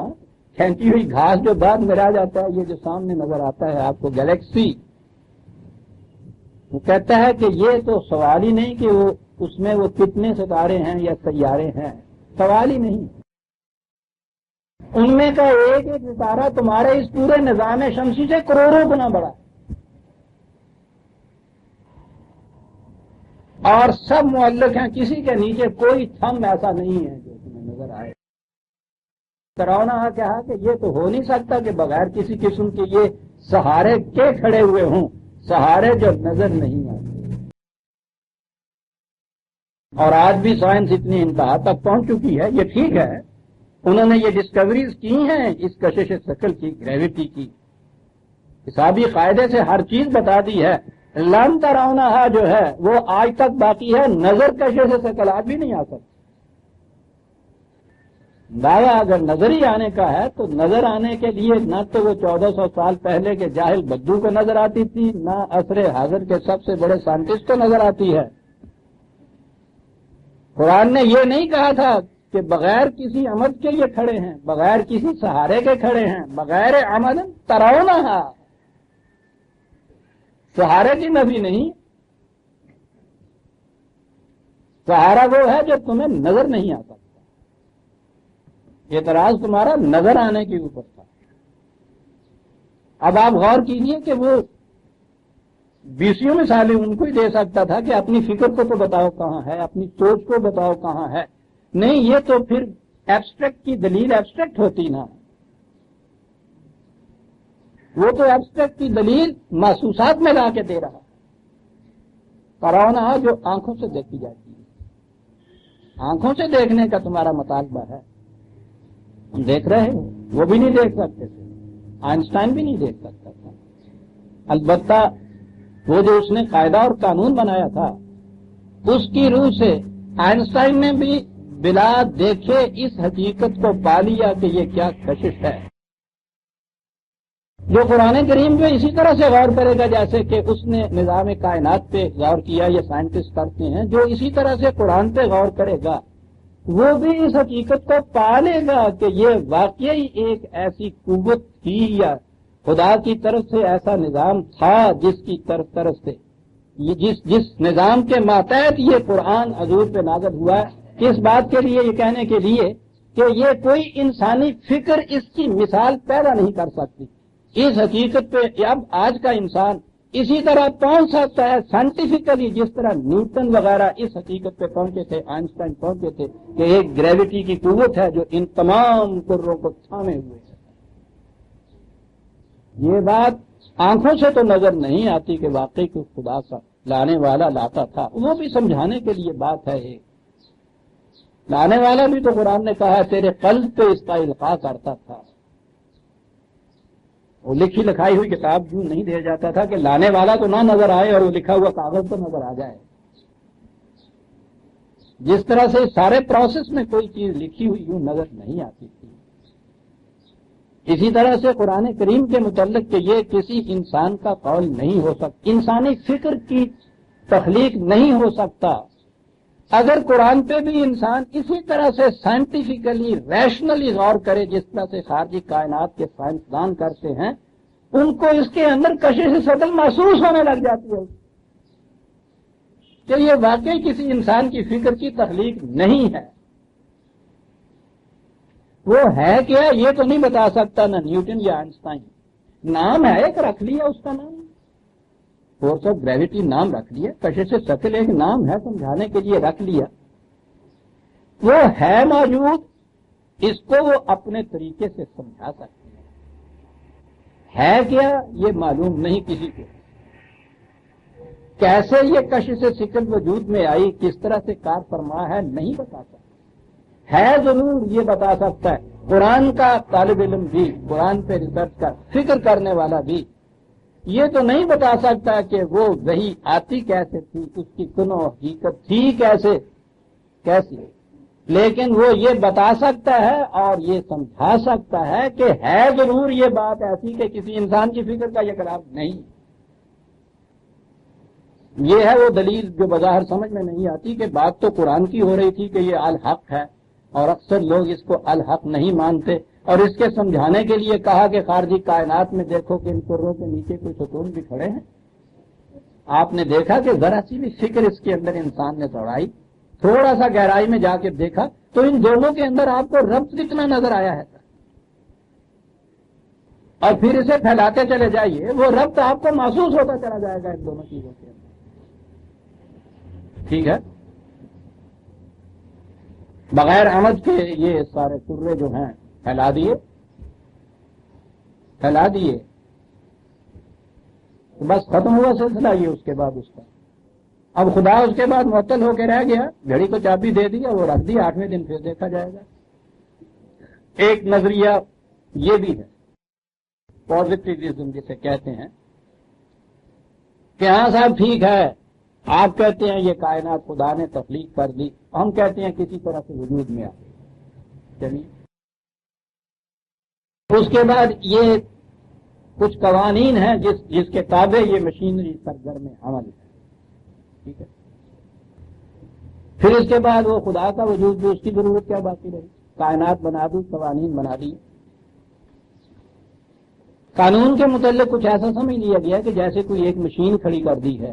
کھینچی ہوئی گھاس جو بعد میں رہ جاتا ہے، یہ جو سامنے نظر آتا ہے آپ کو گلیکسی، وہ کہتا ہے کہ یہ تو سوال ہی نہیں کہ وہ اس میں وہ کتنے ستارے ہیں یا سیارے ہیں، سوال ہی نہیں. ان میں کا ایک ایک ستارہ تمہارے اس پورے نظام شمسی سے کروڑوں گنا بڑا، اور سب معلق ہیں، کسی کے نیچے کوئی تھم ایسا نہیں ہے جو تمہیں نظر آئے. ترونہا کہا کہ یہ تو ہو نہیں سکتا کہ بغیر کسی قسم کے یہ سہارے کے کھڑے ہوئے ہوں، سہارے جو نظر نہیں آتے. اور آج بھی سائنس اتنی انتہا تک پہنچ چکی ہے، یہ ٹھیک ہے انہوں نے یہ ڈسکوریز کی ہیں اس کشش ثقل کی، گریوٹی کی، حسابی قاعدے سے ہر چیز بتا دی ہے. لن ترونہا جو ہے وہ آج تک باقی ہے، نظر کشش ثقل آج بھی نہیں آ سکتی. دعویٰ اگر نظر ہی آنے کا ہے تو نظر آنے کے لیے نہ تو وہ 1400 سال پہلے کے جاہل بدو کو نظر آتی تھی، نہ عصر حاضر کے سب سے بڑے سائنٹسٹ کو نظر آتی ہے۔ قرآن نے یہ نہیں کہا تھا کہ بغیر کسی عمد کے یہ کھڑے ہیں، بغیر کسی سہارے کے کھڑے ہیں، بغیر عمد ترونہا، سہارے کی نفی نہیں، سہارا وہ ہے جو تمہیں نظر نہیں آ سکتا۔ اعتراض تمہارا نظر آنے کے اوپر تھا۔ اب آپ غور کیجئے کہ وہ 20 مثالیں ان کو ہی دے سکتا تھا کہ اپنی فکر کو تو بتاؤ کہاں ہے، اپنی سوچ کو بتاؤ کہاں ہے۔ نہیں، یہ تو پھر ایبسٹریکٹ کی دلیل ایبسٹریکٹ ہوتی نا، وہ تو ایبسٹریکٹ کی دلیل محسوسات میں لا کے دے رہا، کرونا جو آنکھوں سے دیکھی جاتی ہے۔ آنکھوں سے دیکھنے کا تمہارا مطالبہ ہے، ہم دیکھ رہے ہیں، وہ بھی نہیں دیکھ سکتے تھے، آئنسٹائن بھی نہیں دیکھ سکتا تھا۔ البتہ وہ جو اس نے قاعدہ اور قانون بنایا تھا، اس کی روح سے آئنسٹائن نے بھی بلا دیکھے اس حقیقت کو پا لیا کہ یہ کیا کشش ہے۔ جو قرآن کریم پہ اسی طرح سے غور کرے گا جیسے کہ اس نے نظام کائنات پہ غور کیا، یہ سائنٹسٹ کرتے ہیں، جو اسی طرح سے قرآن پہ غور کرے گا وہ بھی اس حقیقت کو پا لے گا کہ یہ واقعی ایک ایسی قوت تھی یا خدا کی طرف سے ایسا نظام تھا جس کی طرف سے جس نظام کے ماتحت یہ قرآن حضور پہ نازل ہوا ہے۔ اس بات کے لیے، یہ کہنے کے لیے کہ یہ کوئی انسانی فکر اس کی مثال پیدا نہیں کر سکتی۔ اس حقیقت پہ اب آج کا انسان اسی طرح پہنچ سکتا ہے سائنٹیفکلی جس طرح نیوٹن وغیرہ اس حقیقت پہ پہنچے تھے، آئنسٹائن پہنچے تھے کہ ایک گریوٹی کی قوت ہے جو ان تمام کروں کو تھامے ہوئے ہے۔ یہ بات آنکھوں سے تو نظر نہیں آتی کہ واقعی کوئی خدا کا لانے والا لاتا تھا، وہ بھی سمجھانے کے لیے بات ہے۔ ایک لانے والا بھی تو قرآن نے کہا ہے تیرے قلب پہ اس کا القاء کرتا تھا۔ وہ لکھی لکھائی ہوئی کتاب یوں نہیں دیا جاتا تھا کہ لانے والا تو نہ نظر آئے اور وہ لکھا ہوا کاغذ تو نظر آ جائے۔ جس طرح سے سارے پروسیس میں کوئی چیز لکھی ہوئی یوں نظر نہیں آتی تھی، اسی طرح سے قرآن کریم کے متعلق کہ یہ کسی انسان کا قول نہیں ہو سکتا، انسانی فکر کی تخلیق نہیں ہو سکتا۔ اگر قرآن پہ بھی انسان اسی طرح سے سائنٹیفکلی ریشنلی غور کرے جس طرح سے خارجی کائنات کے سائنسدان کرتے ہیں، ان کو اس کے اندر کشش صدل محسوس ہونے لگ جاتی ہے کہ یہ واقعی کسی انسان کی فکر کی تخلیق نہیں ہے۔ وہ ہے کیا یہ تو نہیں بتا سکتا نہ نیوٹن یا آئنسٹائن، نام ہے ایک رکھ لیا اس کا نام، فورس آف گریوٹی نام رکھ لیا، کشش ثقل ایک نام ہے سمجھانے کے لیے رکھ لیا، وہ ہے موجود، اس کو وہ اپنے طریقے سے سمجھا سکتے ہیں۔ ہے کیا یہ معلوم نہیں کسی کو، کیسے یہ کشش ثقل وجود میں آئی، کس طرح سے کار فرما ہے نہیں بتا سکتا، ہے ضرور یہ بتا سکتا ہے قرآن کا طالب علم بھی، قرآن پہ ریسرچ کا فکر کرنے والا بھی یہ تو نہیں بتا سکتا کہ وہ وحی آتی کیسے تھی، اس کی کنو حقیقت تھی کیسی، لیکن وہ یہ بتا سکتا ہے اور یہ سمجھا سکتا ہے کہ ہے ضرور یہ بات ایسی کہ کسی انسان کی فکر کا یہ خلاف نہیں۔ یہ ہے وہ دلیل جو بظاہر سمجھ میں نہیں آتی کہ بات تو قرآن کی ہو رہی تھی کہ یہ الحق ہے، اور اکثر لوگ اس کو الحق نہیں مانتے، اور اس کے سمجھانے کے لیے کہا کہ خارجی کائنات میں دیکھو کہ ان کروں کے نیچے کوئی ستون بھی کھڑے ہیں۔ آپ نے دیکھا کہ ذرا سی بھی فکر اس کے اندر انسان نے دوڑائی، تھوڑا سا گہرائی میں جا کے دیکھا تو ان دونوں کے اندر آپ کو ربط کتنا نظر آیا ہے، اور پھر اسے پھیلاتے چلے جائیے، وہ ربط آپ کو محسوس ہوتا چلا جائے گا ان دونوں چیزوں کے اندر۔ ٹھیک ہے، بغیر عمد کے یہ سارے کرے جو ہیں پھیلا دیے بس ختم ہوا سلسلہ یہ اس کے بعد اس کا۔ اب خدا اس کے بعد معطل ہو کے رہ گیا، گھڑی کو چابی دے دیا، وہ رکھ دیا، 8ویں دن پھر دیکھا جائے گا۔ ایک نظریہ یہ بھی ہے پازیٹیوزم جسے کہتے ہیں کہ ہاں صاحب ٹھیک ہے، آپ کہتے ہیں یہ کائنات خدا نے تخلیق کر دی، ہم کہتے ہیں کسی طرح سے وجود میں آ گئی، چلیے اس کے بعد یہ کچھ قوانین ہیں جس کے تابع یہ مشینری سرگرم عمل ہے. ٹھیک ہے. پھر اس کے بعد وہ خدا کا وجود بھی، اس کی ضرورت کیا باقی رہی؟ کائنات بنا دی، قوانین بنا دی. قانون کے متعلق کچھ ایسا سمجھ لیا گیا کہ جیسے کوئی ایک مشین کھڑی کر دی ہے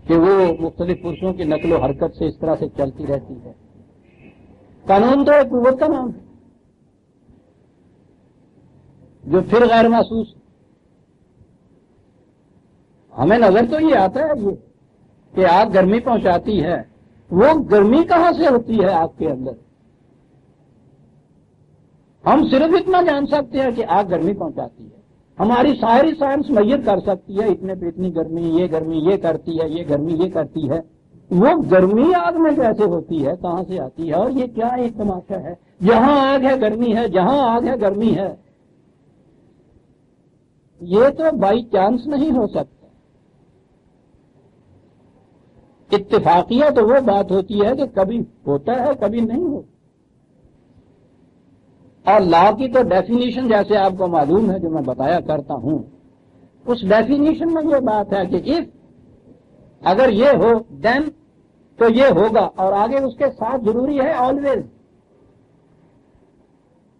کہ وہ مختلف پرسوں کی نقل و حرکت سے اس طرح سے چلتی رہتی ہے. قانون تو ایک قوت کا نام ہے جو پھر غیر محسوس. ہمیں نظر تو یہ آتا ہے یہ کہ آگ گرمی پہنچاتی ہے، وہ گرمی کہاں سے ہوتی ہے آگ کے اندر؟ ہم صرف اتنا جان سکتے ہیں کہ آگ گرمی پہنچاتی ہے. ہماری ساری سائنس میئر کر سکتی ہے اتنے پہ اتنی گرمی یہ کرتی ہے، یہ گرمی یہ کرتی ہے. وہ گرمی آگ میں کیسے ہوتی ہے، کہاں سے آتی ہے؟ اور یہ کیا ایک تماشا ہے، جہاں آگ ہے گرمی ہے، جہاں آگ ہے گرمی ہے. یہ تو بائی چانس نہیں ہو سکتا. اتفاقیہ تو وہ بات ہوتی ہے کہ کبھی ہوتا ہے کبھی نہیں ہوتا. اور لا کی تو ڈیفینیشن جیسے آپ کو معلوم ہے جو میں بتایا کرتا ہوں، اس ڈیفینیشن میں یہ بات ہے کہ if اگر یہ ہو دین تو یہ ہوگا، اور آگے اس کے ساتھ ضروری ہے آلویز.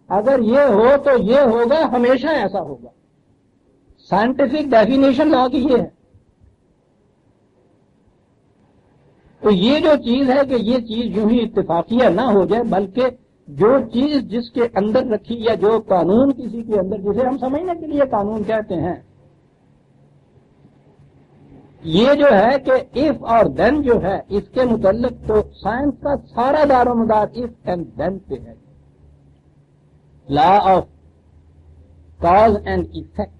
اگر یہ ہو تو یہ ہوگا، ہمیشہ ایسا ہوگا. سائنٹیفک ڈیفینیشن لا کی یہ ہے. تو یہ جو چیز ہے کہ یہ چیز یوں ہی اتفاقیہ نہ ہو جائے، بلکہ جو چیز جس کے اندر رکھی یا جو قانون کسی کے اندر، جسے ہم سمجھنے کے لیے قانون کہتے ہیں، یہ جو ہے کہ if اور then جو ہے اس کے متعلق تو سائنس کا سارا دار و مدار if and then پہ ہے. Law of cause and effect.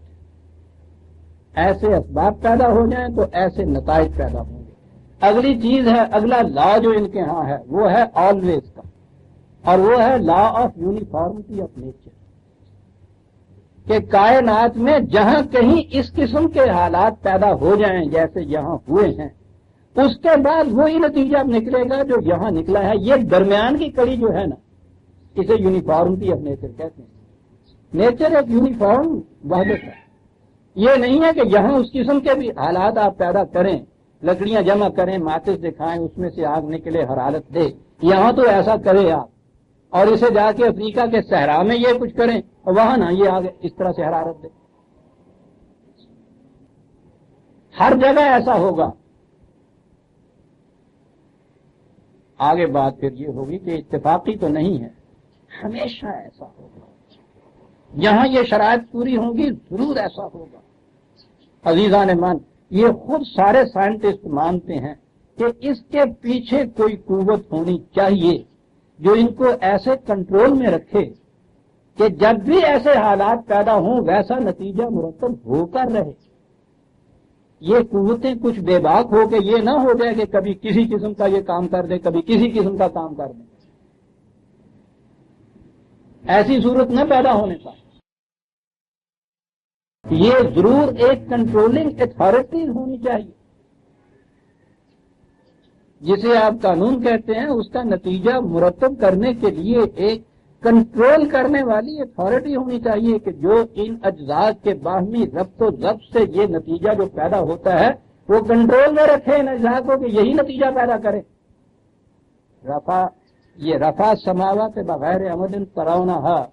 ایسے اسباب پیدا ہو جائیں تو ایسے نتائج پیدا ہوں گے. اگلی چیز ہے، اگلا لا جو ان کے ہاں ہے وہ ہے آلویز کا، اور وہ ہے law of uniformity of nature. کہ کائنات میں جہاں کہیں اس قسم کے حالات پیدا ہو جائیں جیسے یہاں ہوئے ہیں، اس کے بعد وہی نتیجہ نکلے گا جو یہاں نکلا ہے. یہ درمیان کی کڑی جو ہے نا، اسے یونیفارمٹی آف نیچر کہتے ہیں. نیچر ایک یونیفارم وحدت ہے. یہ نہیں ہے کہ یہاں اس قسم کے بھی حالات آپ پیدا کریں، لکڑیاں جمع کریں، ماچس دکھائیں، اس میں سے آگ نکلے، حرارت دے. یہاں تو ایسا کرے آپ، اور اسے جا کے افریقہ کے صحرا میں یہ کچھ کریں اور وہاں نہ یہ آگے اس طرح سے حرارت دے. ہر جگہ ایسا ہوگا. آگے بات پھر یہ ہوگی کہ اتفاقی تو نہیں ہے، ہمیشہ ایسا ہوگا. جہاں یہ شرائط پوری ہوں گی ضرور ایسا ہوگا. عزیزان من، یہ خود سارے سائنٹسٹ مانتے ہیں کہ اس کے پیچھے کوئی قوت ہونی چاہیے جو ان کو ایسے کنٹرول میں رکھے کہ جب بھی ایسے حالات پیدا ہوں ویسا نتیجہ مرتب ہو کر رہے. یہ قوتیں کچھ بے باک ہو کے یہ نہ ہو جائے کہ کبھی کسی قسم کا یہ کام کر دے، کبھی کسی قسم کا کام کر دے. ایسی صورت نہ پیدا ہونے پائے. یہ ضرور ایک کنٹرولنگ اتھارٹیز ہونی چاہیے. جسے آپ قانون کہتے ہیں اس کا نتیجہ مرتب کرنے کے لیے ایک کنٹرول کرنے والی اتھارٹی ہونی چاہیے کہ جو ان اجزاء کے باہمی ربط و ضبط سے یہ نتیجہ جو پیدا ہوتا ہے وہ کنٹرول میں رکھے ان اجزاء کو کہ یہی نتیجہ پیدا کرے. یہ رفع سماوات بغیر عمد ترونہا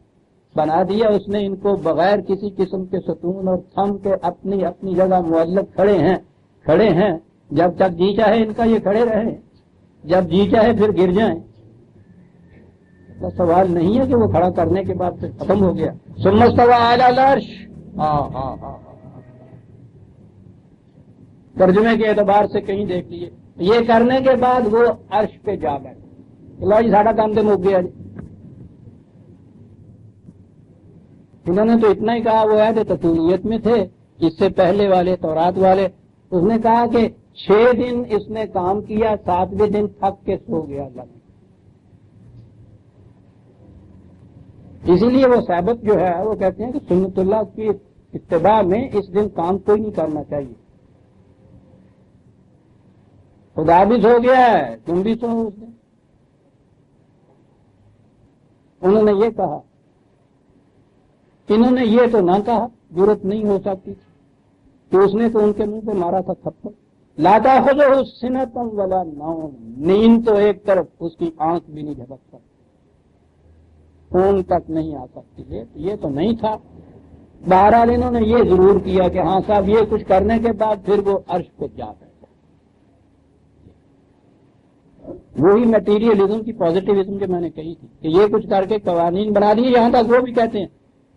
بنا دیا اس نے ان کو بغیر کسی قسم کے ستون اور تھم کے اپنی اپنی جگہ معلق کھڑے ہیں. جب تک جی چاہے ان کا یہ کھڑے رہیں، جب جی چاہے پھر گر جائیں. تو سوال نہیں ہے کہ وہ کھڑا کرنے کے بعد پھر ختم ہو گیا. ثم استوى علی العرش. ترجمے کے اعتبار سے کہیں دیکھ لیے، یہ کرنے کے بعد وہ عرش پہ جا بیٹھے. لو جی ساڑھا کام تو مک گیا جی. انہوں نے تو اتنا ہی کہا، وہ عہد تطولیت میں تھے اس سے پہلے والے تورات والے. اس نے کہا کہ 6 دن اس نے کام کیا، 7ویں دن تھک کے سو گیا. اسی لیے وہ ثابت جو ہے وہ کہتے ہیں کہ سنت اللہ کی اتباع میں اس دن کام کوئی نہیں کرنا چاہیے. خدا بھی سو گیا ہے، تم بھی سو اس دن. انہوں نے یہ کہا انہوں نے یہ تو نہ کہا، ضرورت نہیں ہو سکتی کہ اس نے تو ان کے منہ پہ مارا تھا تھپڑ. لا تأخذہ سنۃ ولا نوم، نیند تو ایک طرف، اس کی آنکھ بھی نہیں جھپک سکتی، خون تک نہیں آ سکتی. یہ تو نہیں تھا. بہرحال انہوں نے یہ ضرور کیا کہ ہاں صاحب یہ کچھ کرنے کے بعد پھر وہ عرش پہ جا بیٹھے. وہی میٹیریلزم کی پازیٹیوزم جو میں نے کہی تھی کہ یہ کچھ کر کے قوانین بنا دیے. یہاں تک وہ بھی کہتے ہیں،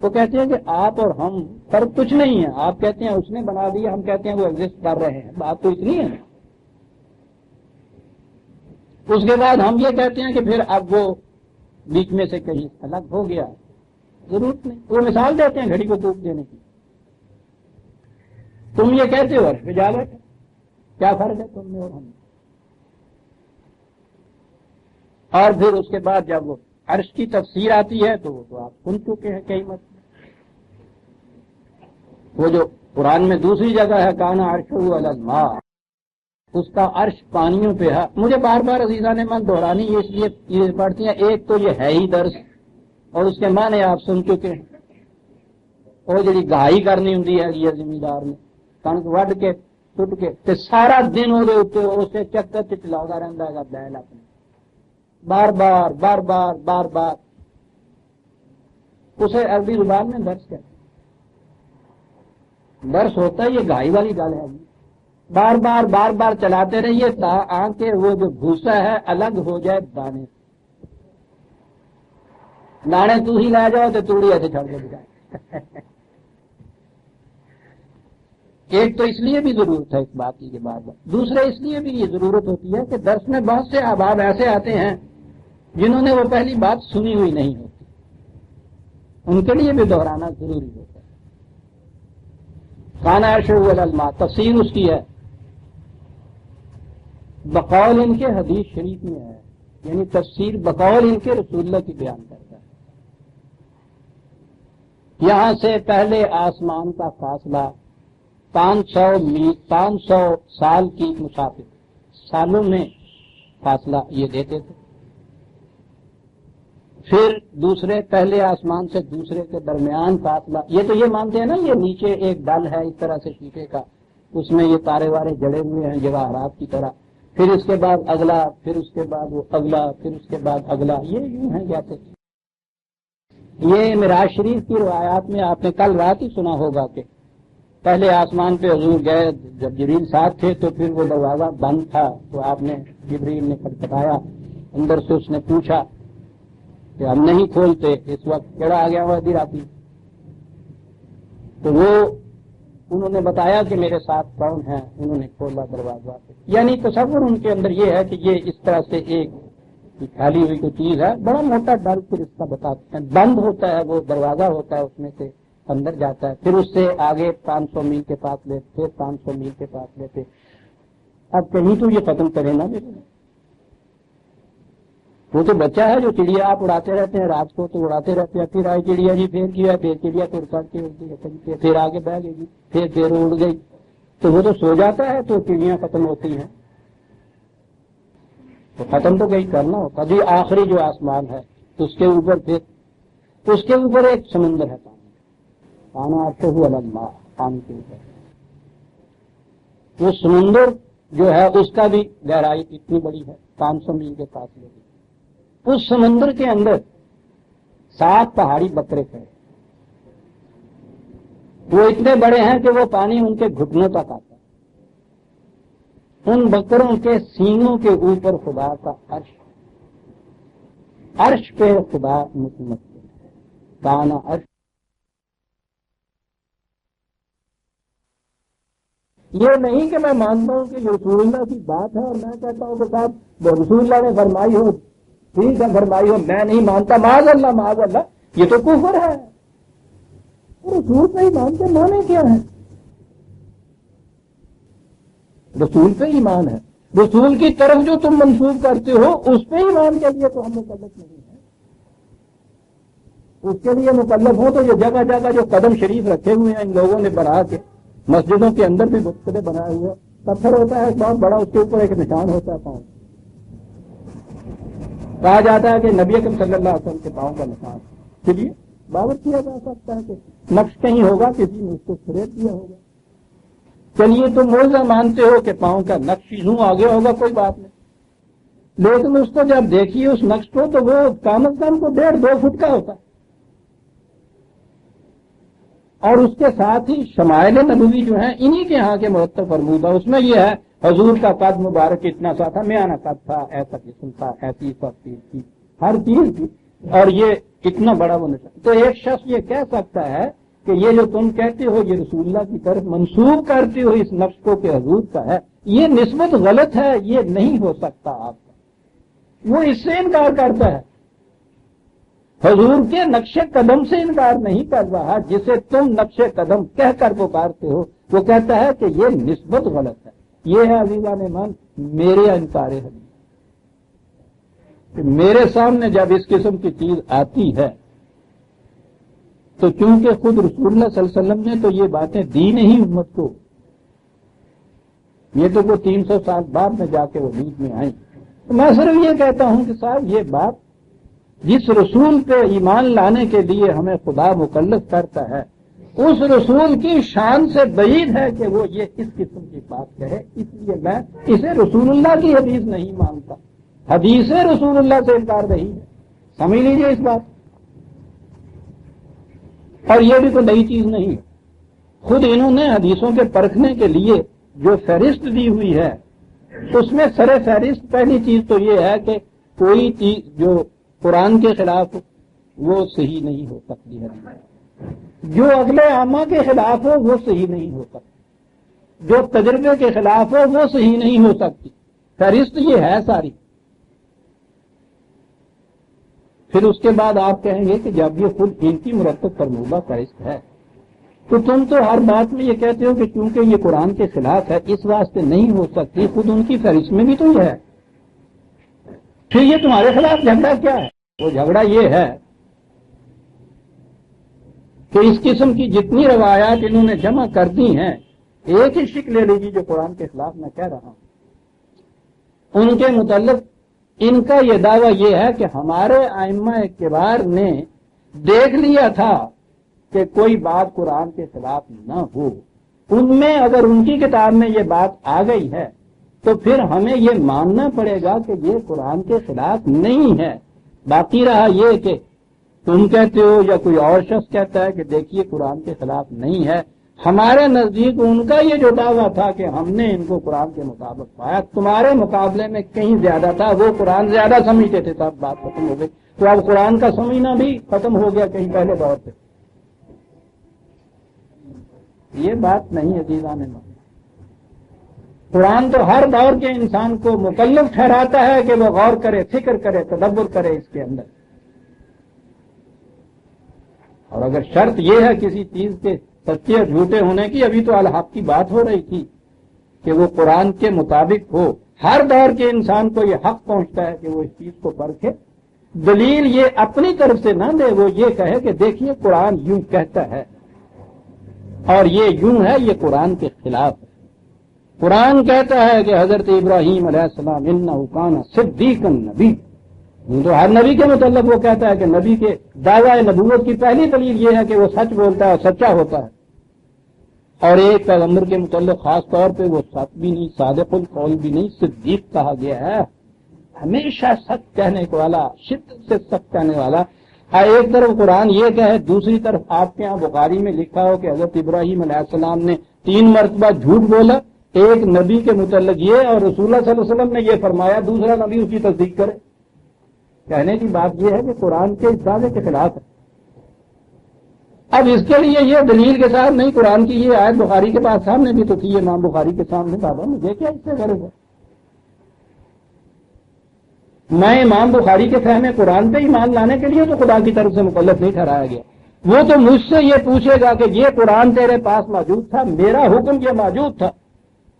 وہ کہتے ہیں کہ آپ اور ہم فرق کچھ نہیں ہے. آپ کہتے ہیں اس نے بنا دیا، ہم کہتے ہیں وہ ایگزسٹ کر رہے ہیں. بات تو اتنی ہے. اس کے بعد ہم یہ کہتے ہیں کہ پھر اب وہ بیچ میں سے کہیں الگ ہو گیا. ضرورت نہیں. وہ مثال دیتے ہیں گھڑی کو ٹوک دینے کی. تم یہ کہتے ہو عرش پہ جا بیٹھے، کیا فرق ہے تم میں اور ہم میں؟ اور پھر اس کے بعد جب وہ عرش کی تفسیر آتی ہے تو وہ تو آپ سن چکے ہیں کئی مرتبہ. وہ جو قرآن میں دوسری جگہ ہے کانا عرشہ علی الماء، اس کا عرش پانیوں پہ ہے. مجھے بار بار عزیزان من دہرانی اس لیے یہ پڑھتی ہیں، ایک تو یہ ہے ہی درس اور اس کے معنی آپ سن چکے ہیں. وہ جی گہائی کرنی ہوں یہ زمیندار نے کنک وڈ کے ٹوٹ کے سارا دن اسے چکر چلاؤں رہتا ہے بیل اپنے، بار بار بار بار بار بار. اسے عربی زبان میں درس کہتے ہیں. درس ہوتا ہے یہ گہائی والی گل ہے. بار بار بار بار چلاتے رہیے تاکہ وہ جو بھوسا ہے الگ ہو جائے دانے. دانے تو ہی لے جاؤ تو توڑی ایسے چھڑ کے بجائے. ایک تو اس لیے بھی ضرورت ہے اس بات کی کہ بار بار، دوسرے اس لیے بھی یہ ضرورت ہوتی ہے کہ درس میں بہت سے احباب ایسے آتے ہیں جنہوں نے وہ پہلی بات سنی ہوئی نہیں ہوتی، ان کے لیے بھی دہرانا ضروری ہوتا ہے. کانا عرشہ علی الماء تفسیر اس کی ہے بقول ان کے حدیث شریف میں ہے، یعنی تفسیر بقول ان کے رسول اللہ کی بیان کرتا ہے. یہاں سے پہلے آسمان کا فاصلہ 500 سال کی مسافت، سالوں میں فاصلہ یہ دیتے تھے. پھر دوسرے پہلے آسمان سے دوسرے کے درمیان فاصلہ، یہ تو یہ مانتے ہیں نا یہ نیچے ایک ڈل ہے اس طرح سے شیشے کا، اس میں یہ تارے وارے جڑے ہوئے ہیں جواہرات کی طرح. پھر اس کے بعد اگلا، پھر اس کے بعد وہ اگلا، پھر اس کے بعد اگلا، یہ یوں ہیں جاتے. یہ معراج شریف کی روایات میں آپ نے کل رات ہی سنا ہوگا کہ پہلے آسمان پہ حضور گئے، جب جبریل ساتھ تھے تو پھر وہ دروازہ بند تھا تو آپ نے جبریل نے کھٹکھٹایا، اندر سے اس نے پوچھا کہ ہم نہیں کھولتے، اس وقت کیڑا آ گیا ہوا ادھی راتی. تو وہ انہوں نے بتایا کہ میرے ساتھ کون ہیں، انہوں نے کھولا دروازہ. یعنی تصور ان کے اندر یہ ہے کہ یہ اس طرح سے ایک کھالی ہوئی کوئی چیز ہے، بڑا موٹا ڈر پھر اس کا بتاتے ہیں، بند ہوتا ہے وہ دروازہ ہوتا ہے، اس میں سے اندر جاتا ہے. پھر اس سے آگے 500 میل کے فاصلے، پھر 500 میل کے فاصلے پہ. اب کہیں تو یہ ختم کرے نا. وہ تو بچہ ہے جو چڑیا آپ اڑاتے رہتے ہیں، رات کو تو اڑاتے رہتے ہیں، پھر آئی چڑیا جی پھر کیا، پھر چڑیا پھر کر کے پھر آگے بہ گئی، پھر اڑ گئی. تو وہ تو سو جاتا ہے تو چڑیاں ختم ہوتی ہیں. تو ختم تو کہیں کرنا ہوتا. جی آخری جو آسمان ہے اس کے اوپر پھر اس کے اوپر ایک سمندر ہے، کانا عرشہ علی الماء، پانی کے اوپر. وہ سمندر جو ہے اس کا بھی گہرائی اتنی بڑی ہے 500 میل کے فاصلے کی. اس سمندر کے اندر 7 پہاڑی بکرے کھڑے، وہ اتنے بڑے ہیں کہ وہ پانی ان کے گھٹنوں تک آتا ہے. ان بکروں کے سینگوں کے اوپر خدا کا عرش پہ خدا متمکن ہے. کانا عرش. یہ نہیں کہ میں مانتا ہوں کہ رسول اللہ کی بات ہے اور میں کہتا ہوں کہ صاحب رسول اللہ نے فرمائی ہو، ٹھیک ہے فرمائی ہو، میں نہیں مانتا، معاذ اللہ معاذ اللہ، یہ تو کفر ہے. رسول پہ ایمان کے معنی کیا ہے؟ رسول پہ ایمان ہے، رسول کی طرف جو تم منسوخ کرتے ہو اس پہ ایمان کے لیے تو ہم مکلف نہیں ہیں. اس کے لیے مکلف ہو تو یہ جگہ جگہ جو قدم شریف رکھے ہوئے ہیں ان لوگوں نے بنا کے، مسجدوں کے اندر بھی مختلف بنائے ہوئے، پتھر ہوتا ہے بہت بڑا، اس کے اوپر ایک نشان ہوتا ہے پاؤں. کہا جاتا ہے کہ نبی اکرم صلی اللہ علیہ وسلم کے پاؤں کا نشان. چلیے باور کیا جا سکتا ہے کہ نقش کہیں ہوگا، کسی نے اس کو خرید دیا ہوگا. چلیے تم موزہ مانتے ہو کہ پاؤں کا نقش یوں آگے ہوگا، کوئی بات نہیں، لیکن اس کو جب دیکھیے اس نقش کو تو وہ کم از کم کو 1.5-2 فٹ کا ہوتا ہے. اور اس کے ساتھ ہی شمائل نبوی جو ہیں انہی کے ہاں کے مرتب فرمودہ، اس میں یہ ہے حضور کا قد مبارک اتنا سا تھا، میانہ قد تھا، ایسا جسم تھا، ایسی سب چیز تھی، ہر چیز تھی، اور یہ اتنا بڑا وہ نشان. تو ایک شخص یہ کہہ سکتا ہے کہ یہ جو تم کہتے ہو یہ رسول اللہ کی طرف منسوب کرتے ہو اس نقش کو کہ حضور کا ہے، یہ نسبت غلط ہے، یہ نہیں ہو سکتا آپ کا. وہ اس سے انکار کرتا ہے، حضور کے نقش قدم سے انکار نہیں کر رہا جسے تم نقش قدم کہہ کر پکارتے ہو. وہ کہتا ہے کہ یہ نسبت غلط ہے. یہ ہے عزیزان من میرے انکار حدیث کہ میرے سامنے جب اس قسم کی چیز آتی ہے تو چونکہ خود رسول اللہ صلی اللہ علیہ وسلم نے تو یہ باتیں دی نہیں امت کو، یہ تو وہ 300 سال بعد میں جا کے وہ بیچ میں آئیں. تو میں صرف یہ کہتا ہوں کہ صاحب یہ بات جس رسول پہ ایمان لانے کے لیے ہمیں خدا مکلف کرتا ہے اس رسول کی شان سے بعید ہے کہ وہ یہ اس قسم کی بات کہے. اس لیے میں اسے رسول اللہ کی حدیث نہیں مانتا، حدیث رسول اللہ سے انکار نہیں ہے. سمجھ لیجیے اس بات. اور یہ بھی کوئی نئی چیز نہیں ہے، خود انہوں نے حدیثوں کے پرکھنے کے لیے جو فہرست دی ہوئی ہے اس میں سر فہرست پہلی چیز تو یہ ہے کہ کوئی چیز جو قرآن کے خلاف وہ صحیح نہیں ہو سکتی ہے، جو اگلے عامہ کے خلاف ہو وہ صحیح نہیں ہو سکتی، جو تجربے کے خلاف ہو وہ صحیح نہیں ہو سکتی. فہرست یہ ہے ساری. پھر اس کے بعد آپ کہیں گے کہ جب یہ خود ان کی مرتب فرمودہ فہرست ہے تو تم تو ہر بات میں یہ کہتے ہو کہ چونکہ یہ قرآن کے خلاف ہے اس واسطے نہیں ہو سکتی. خود ان کی فہرست میں بھی تو یہ ہے. پھر یہ تمہارے خلاف جھگڑا کیا ہے؟ وہ جھگڑا یہ ہے کہ اس قسم کی جتنی روایات انہوں نے جمع کر دی ہیں، ایک ہی شک لے لیجیے جو قرآن کے خلاف میں کہہ رہا ہوں، ان کے متعلق ان کا یہ دعویٰ یہ ہے کہ ہمارے ائمہ کبار نے دیکھ لیا تھا کہ کوئی بات قرآن کے خلاف نہ ہو، ان میں اگر ان کی کتاب میں یہ بات آ گئی ہے تو پھر ہمیں یہ ماننا پڑے گا کہ یہ قرآن کے خلاف نہیں ہے. باقی رہا یہ کہ تم کہتے ہو یا کوئی اور شخص کہتا ہے کہ دیکھیے قرآن کے خلاف نہیں ہے، ہمارے نزدیک ان کا یہ جو دعویٰ تھا کہ ہم نے ان کو قرآن کے مطابق پایا تمہارے مقابلے میں کہیں زیادہ تھا، وہ قرآن زیادہ سمجھتے تھے، تب بات ختم ہو گئی. تو اب قرآن کا سمجھنا بھی ختم ہو گیا کہیں پہلے دور سے. یہ بات نہیں عزیزان من. قرآن تو ہر دور کے انسان کو مکلف ٹھہراتا ہے کہ وہ غور کرے، فکر کرے، تدبر کرے اس کے اندر. اور اگر شرط یہ ہے کسی چیز کے سچے اور جھوٹے ہونے کی، ابھی تو الحق کی بات ہو رہی تھی کہ وہ قرآن کے مطابق ہو، ہر دور کے انسان کو یہ حق پہنچتا ہے کہ وہ اس چیز کو پرکھے. دلیل یہ اپنی طرف سے نہ دے، وہ یہ کہے کہ دیکھیے قرآن یوں کہتا ہے اور یہ یوں ہے، یہ قرآن کے خلاف ہے. قرآن کہتا ہے کہ حضرت ابراہیم علیہ السلام انہ کان صدیقا نبی، تو ہر نبی کے متعلق وہ کہتا ہے کہ نبی کے دعوی نبوت کی پہلی دلیل یہ ہے کہ وہ سچ بولتا ہے اور سچا ہوتا ہے. اور ایک پیغمبر کے متعلق خاص طور پہ وہ سچ بھی نہیں، صادق القول بھی نہیں، صدیق کہا گیا ہے، ہمیشہ سچ کہنے والا، شدت سے سچ کہنے والا. ایک طرف قرآن یہ کہے، دوسری طرف آپ کے ہاں بخاری میں لکھا ہو کہ حضرت ابراہیم علیہ السلام نے 3 مرتبہ جھوٹ بولا. ایک نبی کے متعلق یہ اور رسول اللہ صلی اللہ علیہ وسلم نے یہ فرمایا، دوسرا نبی اس کی تصدیق کرے. کہنے کی بات یہ ہے کہ قرآن کے اس دعوے کے خلاف ہے. اب اس کے لیے یہ دلیل کے ساتھ نہیں، قرآن کی یہ آیت بخاری کے پاس سامنے بھی تو تھی، امام بخاری کے سامنے. بابا مجھے کیا اس سے غرض ہے؟ میں امام بخاری کے فہم قرآن پہ ایمان لانے کے لیے تو خدا کی طرف سے مکلف نہیں ٹھہرایا گیا. وہ تو مجھ سے یہ پوچھے گا کہ یہ قرآن تیرے پاس موجود تھا، میرا حکم یہ موجود تھا،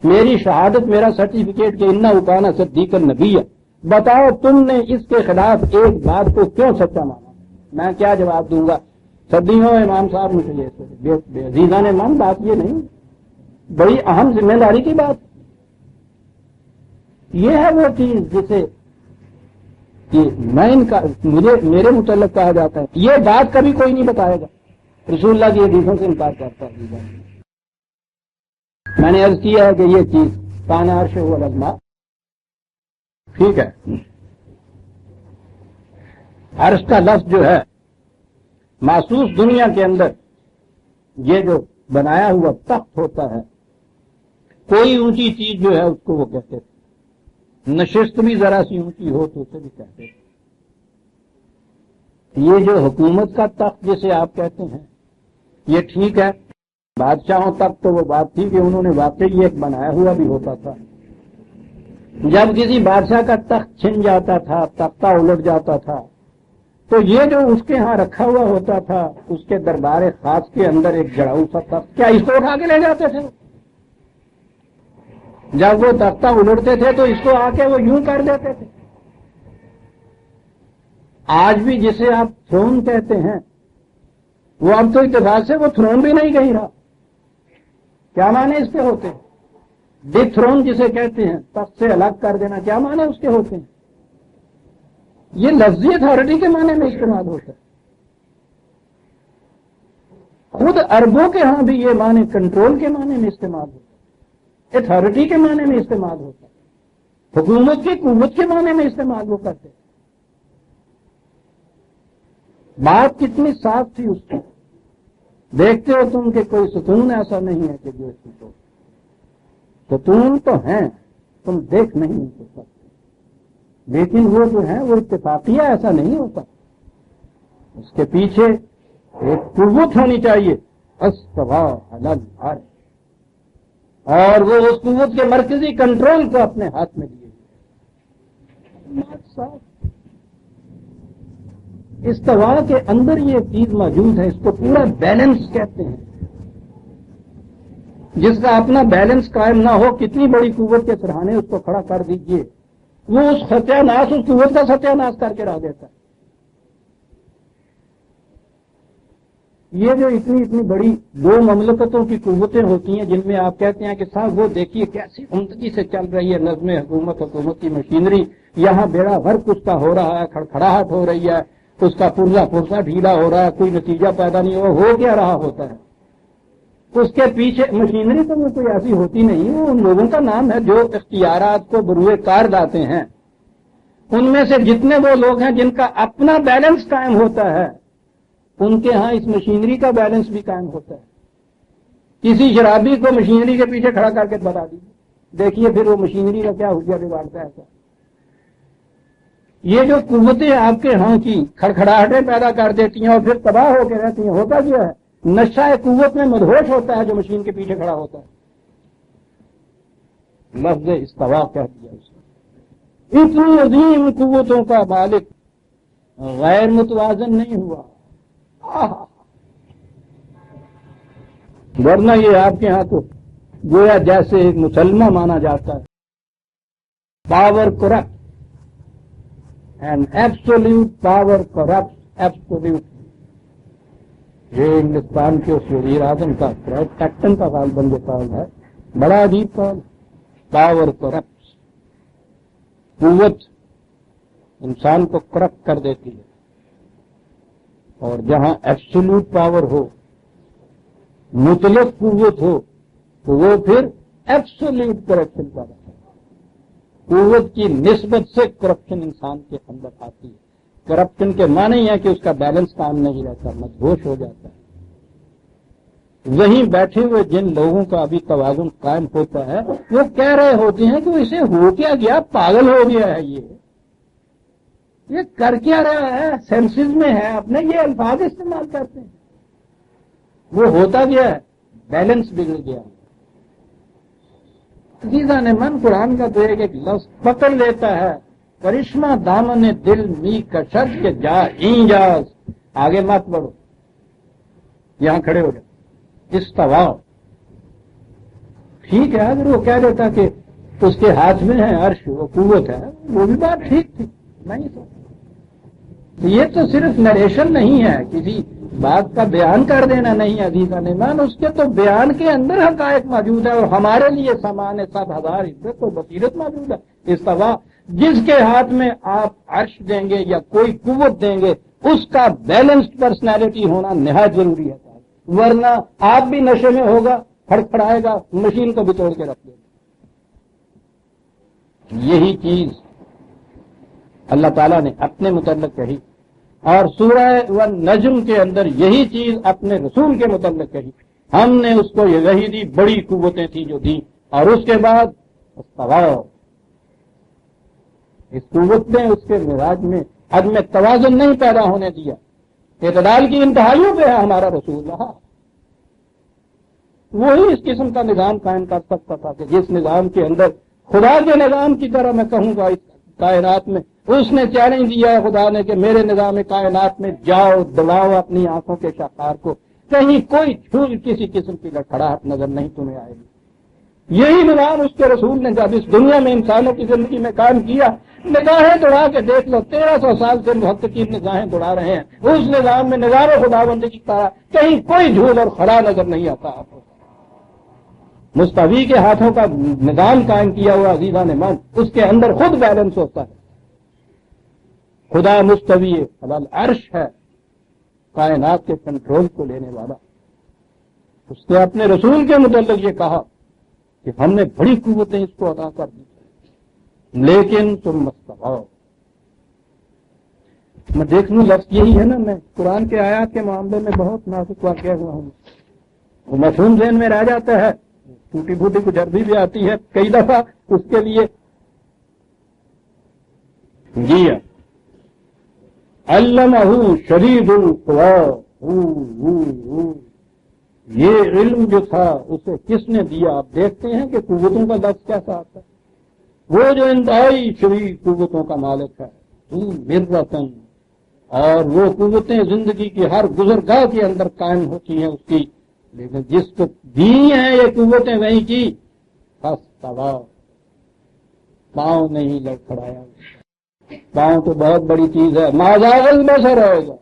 میری شہادت، میرا سرٹیفکیٹ کہ انہ کان صدیقا نبیّ، بتاؤ تم نے اس کے خلاف ایک بات کو کیوں سچا مانا؟ میں کیا جواب دوں گا؟ صدیوں امام صاحب مجھے عزیزان من بات یہ نہیں، بڑی اہم ذمہ داری کی بات. یہ ہے وہ چیز جسے کہ میں ان کا میرے متعلق کہا جاتا ہے، یہ بات کبھی کوئی نہیں بتائے گا. رسول اللہ کی حدیثوں سے انکار کرتا ہے. میں نے عرض کیا ہے کہ یہ چیز کان عرش ہوا لگنا ٹھیک ہے. عرش کا لفظ جو ہے محسوس دنیا کے اندر یہ جو بنایا ہوا تخت ہوتا ہے، کوئی اونچی چیز جو ہے اس کو وہ کہتے تھے، نشست بھی ذرا سی اونچی ہو تو اسے بھی کہتے تھے. یہ جو حکومت کا تخت جسے آپ کہتے ہیں یہ ٹھیک ہے، بادشاہوں تک تو وہ بات تھی کہ انہوں نے واقعی ایک بنایا ہوا بھی ہوتا تھا. جب کسی بادشاہ کا تخت چھن جاتا تھا، تختہ الٹ جاتا تھا، تو یہ جو اس کے ہاں رکھا ہوا ہوتا تھا اس کے دربار خاص کے اندر ایک جڑاؤ سا تخت، کیا اس کو اٹھا کے لے جاتے تھے؟ جب وہ تختہ الٹتے تھے تو اس کو آ کے وہ یوں کر دیتے تھے. آج بھی جسے آپ تھرون کہتے ہیں وہ اب تو اتفاق سے وہ تھرون بھی نہیں کہیں رہا. کیا معنی اس کے ہوتے ہیں؟ ڈی تھرون جسے کہتے ہیں، تخت سے الگ کر دینا، کیا معنی اس کے ہوتے ہیں؟ یہ لفظی اتھارٹی کے معنی میں استعمال ہوتا ہے. خود عربوں کے ہاں بھی یہ معنی کنٹرول کے معنی میں استعمال ہوتا ہے، اتھارٹی کے معنی میں استعمال ہوتا ہے، حکومت کی قوت کے معنی میں استعمال وہ کرتے ہیں. بات کتنی صاف تھی اس کی. دیکھتے ہو تم کہ کوئی ستون ایسا نہیں ہے کہ جو اس کی تو ستون تو ہیں، تم دیکھ نہیں سکتے، لیکن وہ جو ہے وہ اتفاقیہ ایسا نہیں ہوتا. اس کے پیچھے ایک قوت ہونی چاہیے، استوى علی العرش، اور وہ اس قوت کے مرکزی کنٹرول کو اپنے ہاتھ میں لیے. استوا کے اندر یہ چیز موجود ہے، اس کو پورا بیلنس کہتے ہیں. جس کا اپنا بیلنس قائم نہ ہو، کتنی بڑی قوت کے سرہانے اس کو کھڑا کر دیجئے، وہ اس ستیہ ناش، اس قوت کا ستیہ ناش کر کے رہ دیتا ہے. یہ جو اتنی بڑی دو مملکتوں کی قوتیں ہوتی ہیں جن میں آپ کہتے ہیں کہ صاحب وہ دیکھیے کیسی عمدگی سے چل رہی ہے نظم حکومت کی مشینری، یہاں بیڑا غرق اس کا ہو رہا ہے، کھڑکھڑاہٹ ہو رہی ہے، اس کا پرزا ڈھیلا ہو رہا ہے، کوئی نتیجہ پیدا نہیں ہو کیا رہا ہوتا ہے. اس کے پیچھے مشینری تو وہ کوئی ایسی ہوتی نہیں، وہ ان لوگوں کا نام ہے جو اختیارات کو بروئے کار لاتے ہیں. ان میں سے جتنے وہ لوگ ہیں جن کا اپنا بیلنس قائم ہوتا ہے، ان کے ہاں اس مشینری کا بیلنس بھی قائم ہوتا ہے. کسی شرابی کو مشینری کے پیچھے کھڑا کر کے بتا دیجیے، دیکھیے پھر وہ مشینری کا کیا حجت بگاڑتا ہے. ایسا یہ جو قوتیں آپ کے ہاں کی کھڑکھڑاہٹیں پیدا کر دیتی ہیں اور پھر تباہ ہو کے رہتی ہیں، ہوتا کیا ہے؟ نشہ قوت میں مدہوش ہوتا ہے جو مشین کے پیچھے کھڑا ہوتا ہے. لفظ استوا کہہ دیا اس نے. اتنی عظیم قوتوں کا مالک غیر متوازن نہیں ہوا. ورنہ یہ آپ کے ہاں تو گویا جیسے ایک مسلمہ مانا جاتا ہے. Power corrupt and absolute power corrupt absolute. یہ ہندوستان کے اس وزیر اعظم کا کیپٹن کا قول بن جاتا ہے، بڑا عجیب قول. پاور کرپٹ، قوت انسان کو کرپٹ کر دیتی ہے، اور جہاں ایبسولوٹ پاور ہو، مطلق قوت ہو، تو وہ پھر ایبسولوٹ کرپشن کا رہتا ہے. قوت کی نسبت سے کرپشن انسان کے اندر آتی ہے. کرپشن کے معنی ہے کہ اس کا بیلنس کام نہیں رہتا، مدہوش ہو جاتا ہے. وہیں بیٹھے ہوئے جن لوگوں کا ابھی توازن قائم ہوتا ہے وہ کہہ رہے ہوتے ہیں کہ اسے ہو کیا گیا، پاگل ہو گیا ہے، یہ کر کیا رہا ہے، سینسز میں ہے، اپنے یہ الفاظ استعمال کرتے ہیں. وہ ہوتا گیا ہے، بیلنس بگڑ گیا. عزیزان من، قرآن کا تو ایک لفظ پکڑ لیتا ہے. کرشمہ دامن دل می کشد کے جا اینجاز. آگے مت بڑھو، یہاں کھڑے ہو جاؤ. استوا ٹھیک ہے، اگر وہ کہہ دیتا کہ اس کے ہاتھ میں ہے عرش، وہ قوت ہے، وہ بھی بات ٹھیک تھی. نہیں تو یہ تو صرف نریشن نہیں ہے، کسی بات کا بیان کر دینا نہیں. عزیزان ایمان، اس کے تو بیان کے اندر حقائق موجود ہے، اور ہمارے لیے سامان 7,000 عزت و بصیرت موجود ہے. استوا جس کے ہاتھ میں آپ عرش دیں گے یا کوئی قوت دیں گے اس کا بیلنسڈ پرسنالٹی ہونا نہایت ضروری ہے، ورنہ آپ بھی نشے میں ہوگا، کھڑکھڑائے گا، مشین کو بھی توڑ کے رکھ دے گا۔ یہی چیز اللہ تعالیٰ نے اپنے متعلق کہی، اور سورہ والنجم کے اندر یہی چیز اپنے رسول کے متعلق کہی۔ ہم نے اس کو یہ وحی دی، بڑی قوتیں تھیں جو دی، اور اس کے بعد استوا، اس قوت نے اس کے مزاج میں عدم توازن نہیں پیدا ہونے دیا، اعتدال کی انتہائیوں پہ ہے ہمارا رسول رہا۔ وہی اس قسم کا نظام قائم کر سکتا تھا کہ جس نظام کے اندر خدا کے نظام کی طرح میں کہوں گا اس کائنات میں، اس نے چیلنج دیا ہے خدا نے کہ میرے نظام کائنات میں جاؤ، دباؤ اپنی آنکھوں کے شاہکار کو، کہیں کوئی چھوٹ کسی قسم کی لڑکھڑاہٹ نظر نہیں تمہیں آئے گی۔ یہی نظام اس کے رسول نے جب اس دنیا میں انسانوں کی زندگی میں قائم کیا، نگاہیں دوڑا کے دیکھ لو، 1300 سال سے محققین نگاہیں دوڑا رہے ہیں، اس نظام میں نظام خداوندی کی طرح کہیں کوئی جھول اور خلا نظر نہیں آتا آپ کو۔ مستوی کے ہاتھوں کا نظام قائم کیا ہوا عزیزان من، اس کے اندر خود بیلنس ہوتا ہے۔ خدا مستوی علی العرش ہے، کائنات کے کنٹرول کو لینے والا۔ اس نے اپنے رسول کے متعلق یہ کہا کہ ہم نے بڑی قوتیں اس کو عطا کر دی، لیکن تم مستواؤ۔ میں دیکھ لوں لفظ یہی ہے نا، میں قرآن کے آیات کے معاملے میں بہت نازک واقع ہوا ہوں، وہ مفہوم ذہن میں رہ جاتا ہے، ٹوٹی پھوٹی کچھ عربی بھی آتی ہے کئی دفعہ اس کے لیے۔ جی علمہ شدید القویٰ، یہ علم جو تھا اسے کس نے دیا؟ آپ دیکھتے ہیں کہ قوتوں کا لفظ کیسا آتا ہے، وہ جو انتہائی شدید قوتوں کا مالک ہے، مرتن، اور وہ قوتیں زندگی کی ہر گزرگاہ کے اندر قائم ہوتی ہیں اس کی، لیکن جس کو دی ہیں یہ قوتیں وہیں کی، فاستویٰ، پاؤں نہیں لڑکھڑایا۔ پاؤں تو بہت بڑی چیز ہے، ما زاغ البصر ہوگا،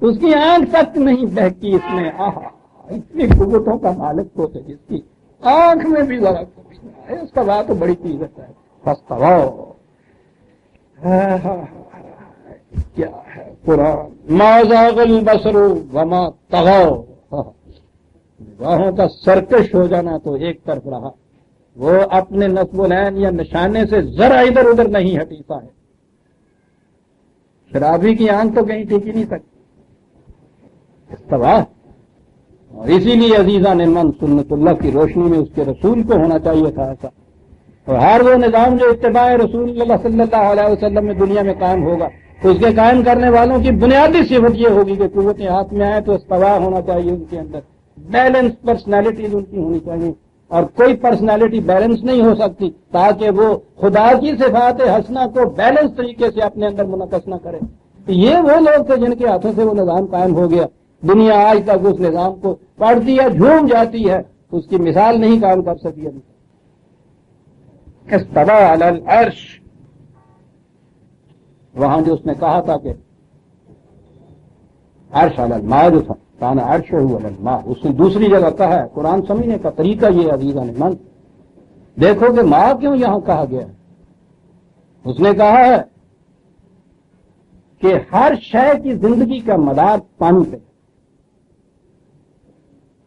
اس کی آنکھ تک نہیں بہکی اس میں، اتنی قوتوں کا مالک تو ہے جس کی آنکھ میں بھی ذرا کمی نہ ہے، اس کا بات تو بڑی چیز ہے۔ فاستویٰ، کیا ہے قرآن، ما زاغ البصر وما طغیٰ، نگاہوں کا سرکش ہو جانا تو ایک طرف رہا، وہ اپنے نصب العین یا نشانے سے ذرا ادھر ادھر نہیں ہٹیتا ہے۔ شرابی کی آنکھ تو کہیں ٹھیک ہی نہیں سکتی، استوا۔ اور اسی لیے عزیزان من، سنت اللہ کی روشنی میں اس کے رسول کو ہونا چاہیے تھا ایسا، اور ہر وہ نظام جو اتباع رسول اللہ صلی اللہ علیہ وسلم میں دنیا میں قائم ہوگا، تو اس کے قائم کرنے والوں کی بنیادی صفت یہ ہوگی کہ قوتیں ہاتھ میں آئے تو استوا ہونا چاہیے ان کے اندر، بیلنس پرسنالٹیز ان کی ہونی چاہیے، اور کوئی پرسنالٹی بیلنس نہیں ہو سکتی تاکہ وہ خدا کی صفات حسنہ کو بیلنس طریقے سے اپنے اندر منعکس نہ کرے۔ یہ وہ لوگ تھے جن کے ہاتھوں سے وہ نظام قائم ہو گیا، دنیا آج تک اس نظام کو پڑھتی ہے، جھوم جاتی ہے، اس کی مثال نہیں قائم کر سکی ابھی۔ استویٰ علی العرش، وہاں جو اس نے کہا تھا کہ عرش علی الماء جو تھا، کان عرشہ علی الماء، اس نے دوسری جگہ کہا ہے۔ قرآن سمجھنے کا طریقہ یہ عزیزان من، دیکھو کہ ماں کیوں یہاں کہا گیا ہے۔ اس نے کہا ہے کہ ہر شے کی زندگی کا مدار پانی پہ،